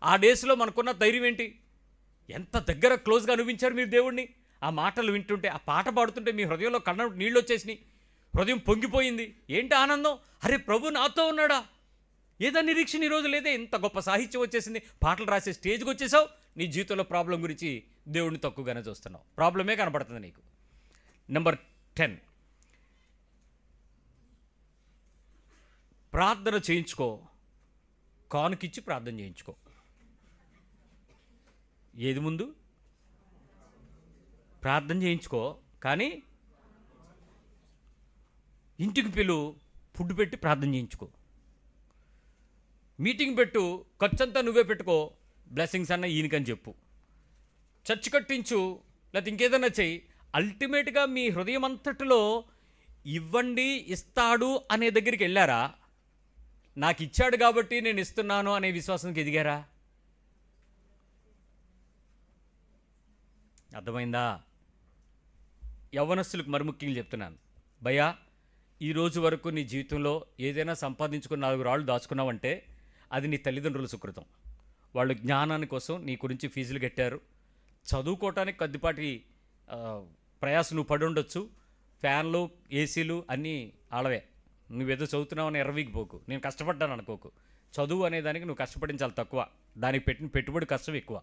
ఆ డేస్లో మనకున్న ధైర్యం ఏంటి? ఎంత దగ్గర క్లోజ్గా అనిపించారు మీరు దేవుడిని. ఆ మాటలు వింటుంటే, ఆ పాట పాడుతుంటే మీ హృదయంలో కళ్ళ నీళ్ళు వచ్చేసినాయి, హృదయం పొంగిపోయింది. ఏంటి ఆనందం? అరే ప్రభు నాతో ఉన్నాడా? ఏదో నిరీక్షణ ఈరోజు లేదే. ఇంత గొప్ప సాహిత్యం వచ్చేసింది, పాటలు రాసే స్టేజ్కి వచ్చేసావు. నీ జీవితంలో ప్రాబ్లం గురించి దేవుడిని తక్కువగానే చూస్తున్నావు, ప్రాబ్లమే కనపడుతుంది నీకు. నెంబర్ 10, ప్రార్థన చేయించుకో, కానుకిచ్చి ప్రార్థన చేయించుకో. ఏది ముందు? ప్రార్థన చేయించుకో, కానీ ఇంటికి పిలు, ఫుడ్ పెట్టి ప్రార్థన చేయించుకో. మీటింగ్ పెట్టు, ఖర్చంతా నువ్వే పెట్టుకో, బ్లెస్సింగ్స్ అన్న ఈయనకని చెప్పు. చర్చ్ కట్టించు, లేకపోతే ఇంకేదన్నా చెయ్యి. అల్టిమేట్గా మీ హృదయం అంతటిలో ఇవ్వండి, ఇస్తాడు అనే దగ్గరికి వెళ్ళారా? నాకు ఇచ్చాడు కాబట్టి నేను ఇస్తున్నాను అనే విశ్వాసానికి ఎదిగారా? అర్థమైందా? యవ్వనస్తులకు మరి ముఖ్యంగా చెప్తున్నాను, భయ్యా, ఈరోజు వరకు నీ జీవితంలో ఏదైనా సంపాదించుకుని 4 రాళ్ళు దాచుకున్నావంటే అది నీ తల్లిదండ్రుల సుకృతం. వాళ్ళు జ్ఞానాని కోసం నీ గురించి ఫీజులు కట్టారు, చదువుకోవటానికి కొద్దిపాటి ప్రయాసం నువ్వు పడి ఉండొచ్చు. ఫ్యాన్లు, ఏసీలు అన్నీ ఆడవే. నువ్వేదో చదువుతున్నావు అని ఎర్రవీకి పోకు, నేను కష్టపడ్డాను అనుకోకు. చదువు అనేదానికి నువ్వు కష్టపడించాలి తక్కువ, దానికి పెట్టిన పెట్టుబడి కష్టం ఎక్కువ.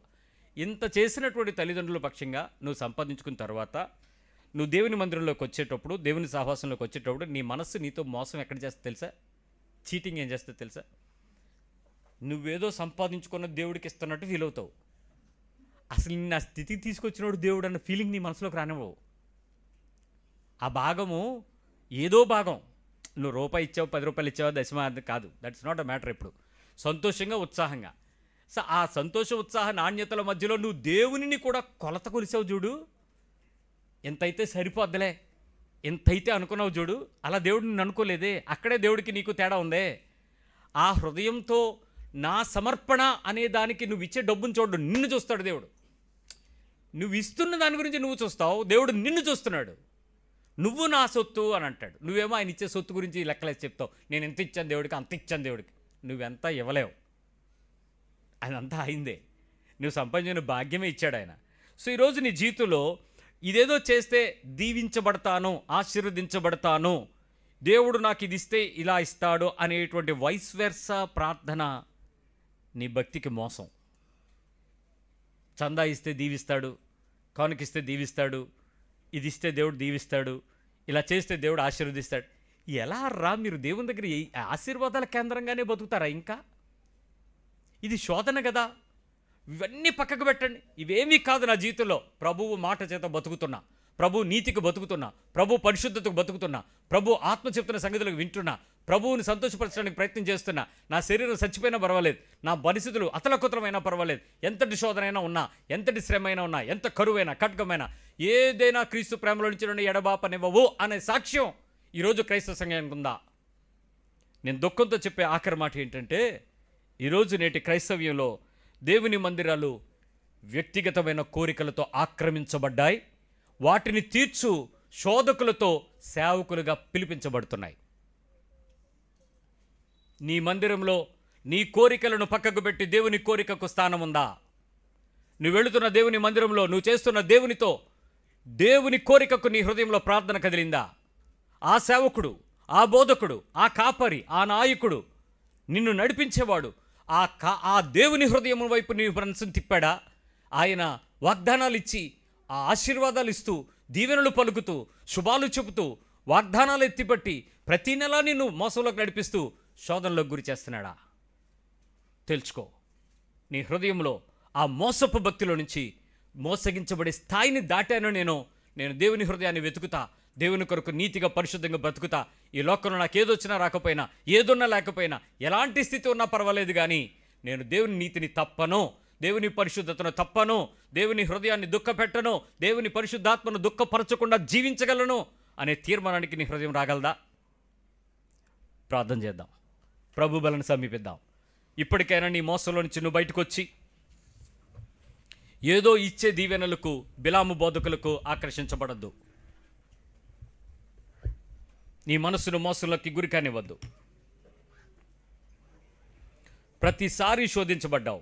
ఇంత చేసినటువంటి తల్లిదండ్రుల పక్షంగా నువ్వు సంపాదించుకున్న తర్వాత నువ్వు దేవుని మందిరంలోకి వచ్చేటప్పుడు, దేవుని సహవాసంలోకి వచ్చేటప్పుడు నీ మనస్సు నీతో మోసం ఎక్కడ చేస్తే తెలుసా? చీటింగ్ ఏం చేస్తే తెలుసా? నువ్వేదో సంపాదించుకున్న దేవుడికి ఇస్తున్నట్టు ఫీల్ అవుతావు. అసలు నిన్న స్థితికి తీసుకొచ్చినోడు దేవుడు అన్న ఫీలింగ్ నీ మనసులోకి రానివ్వవు. ఆ భాగము ఏదో భాగం, నువ్వు రూపాయి ఇచ్చావు, 10 రూపాయలు ఇచ్చావు, దశమ కాదు, దట్స్ నాట్ అ మ్యాటర్. ఎప్పుడు సంతోషంగా, ఉత్సాహంగా. సో ఆ సంతోష ఉత్సాహ నాణ్యతల మధ్యలో నువ్వు దేవునిని కూడా కొలత కొలిసావు చూడు. ఎంతైతే సరిపోద్దులే, ఎంతైతే అనుకున్నావు చూడు, అలా దేవుడు నిన్ను అనుకోలేదే. అక్కడే దేవుడికి నీకు తేడా ఉందే. ఆ హృదయంతో నా సమర్పణ అనే దానికి నువ్వు ఇచ్చే డబ్బును చూడు, నిన్ను చూస్తాడు దేవుడు. నువ్వు ఇస్తున్న దాని గురించి నువ్వు చూస్తావు, దేవుడు నిన్ను చూస్తున్నాడు. నువ్వు నా సొత్తు అని అంటాడు. నువ్వేమో ఆయన ఇచ్చే సొత్తు గురించి లెక్కలేసి చెప్తావు. నేను ఎంత ఇచ్చాను దేవుడికి, అంత ఇచ్చాను దేవుడికి. నువ్వెంత ఇవ్వలేవు, అదంతా అయిందే. నువ్వు సంపాదించిన భాగ్యమే ఇచ్చాడు ఆయన. సో ఈరోజు నీ జీవితంలో ఇదేదో చేస్తే దీవించబడతాను, ఆశీర్వదించబడతాను, దేవుడు నాకు ఇది ఇస్తే ఇలా ఇస్తాడు అనేటువంటి వైస్ వెర్సా ప్రార్థన నీ భక్తికి మోసం. చందా ఇస్తే దీవిస్తాడు, కానుకిస్తే దీవిస్తాడు, ఇది ఇస్తే దేవుడు దీవిస్తాడు, ఇలా చేస్తే దేవుడు ఆశీర్వదిస్తాడు. ఎలా రా మీరు దేవుని దగ్గర ఆశీర్వాదాల కేంద్రంగానే బతుకుతారా? ఇంకా ఇది శోధన కదా. ఇవన్నీ పక్కకు పెట్టండి. ఇవేమీ కాదు నా జీవితంలో. ప్రభువు మాట చేత బతుకుతున్నా, ప్రభు నీతికి బతుకుతున్నా, ప్రభు పరిశుద్ధతకు బతుకుతున్నా, ప్రభు ఆత్మ చెప్తున్న సంగతులకు వింటున్నా, ప్రభువుని సంతోషపరచడానికి ప్రయత్నం చేస్తున్నా. నా శరీరం చచ్చిపోయినా పర్వాలేదు, నా పరిస్థితులు అతలకుతలమైనా పర్వాలేదు, ఎంతటి శోధనైనా ఉన్నా, ఎంతటి శ్రమ అయినా ఉన్నా, ఎంత కరువైనా ఖడ్గమైనా, ఏదైనా క్రీస్తు ప్రేమలో నుంచి ఎడబాపనివ్వవు అనే సాక్ష్యం ఈరోజు క్రైస్తవ సంఘానికి ఉందా? నేను దుఃఖంతో చెప్పే ఆఖరి మాట ఏంటంటే, ఈరోజు నేటి క్రైస్తవ్యంలో దేవుని మందిరాలు వ్యక్తిగతమైన కోరికలతో ఆక్రమించబడ్డాయి. వాటిని తీర్చు శోధకులతో సేవకులుగా పిలిపించబడుతున్నాయి. నీ మందిరంలో నీ కోరికలను పక్కకు పెట్టి దేవుని కోరికకు స్థానం ఉందా? నువ్వు వెళుతున్న దేవుని మందిరంలో నువ్వు చేస్తున్న దేవునితో దేవుని కోరికకు నీ హృదయంలో ప్రార్థన కదిలిందా? ఆ సేవకుడు, ఆ బోధకుడు, ఆ కాపరి, ఆ నాయకుడు, నిన్ను నడిపించేవాడు ఆ దేవుని హృదయం వైపు నీ మనసును తిప్పాడా? ఆయన వాగ్దానాలు ఇచ్చి, ఆ ఆశీర్వాదాలు ఇస్తూ, దీవెనలు పలుకుతూ, శుభాలు చెబుతూ, వాగ్దానాలు ఎత్తిపట్టి ప్రతి నెలా నిన్ను మోసంలోకి నడిపిస్తూ శోధనలోకి గురి చేస్తున్నాడా? తెలుసుకో. నీ హృదయంలో ఆ మోసపు భక్తిలో నుంచి మోసగించబడే స్థాయిని దాటాను నేను దేవుని హృదయాన్ని వెతుకుతా, దేవుని కొరకు నీతిగా పరిశుద్ధంగా బ్రతుకుతా. ఈ లోకంలో నాకు ఏదొచ్చినా రాకపోయినా, ఏదున్నా లేకపోయినా, ఎలాంటి స్థితి ఉన్నా పర్వాలేదు, కానీ నేను దేవుని నీతిని తప్పను, దేవుని పరిశుద్ధతను తప్పను, దేవుని హృదయాన్ని దుఃఖపెట్టను, దేవుని పరిశుద్ధాత్మను దుఃఖపరచకుండా జీవించగలను అనే తీర్మానానికి నీ హృదయం రాగలదా? ప్రార్థన చేద్దాం, ప్రభు బలను సమీపిద్దాం. ఇప్పటికైనా నీ మోసంలో నుంచి నువ్వు బయటకు వచ్చి ఏదో ఇచ్చే దీవెనలకు, బిలాము బోధకులకు ఆకర్షించబడద్దు. నీ మనసును మోసంలోకి గురి కానివ్వద్దు. ప్రతిసారి శోధించబడ్డావు,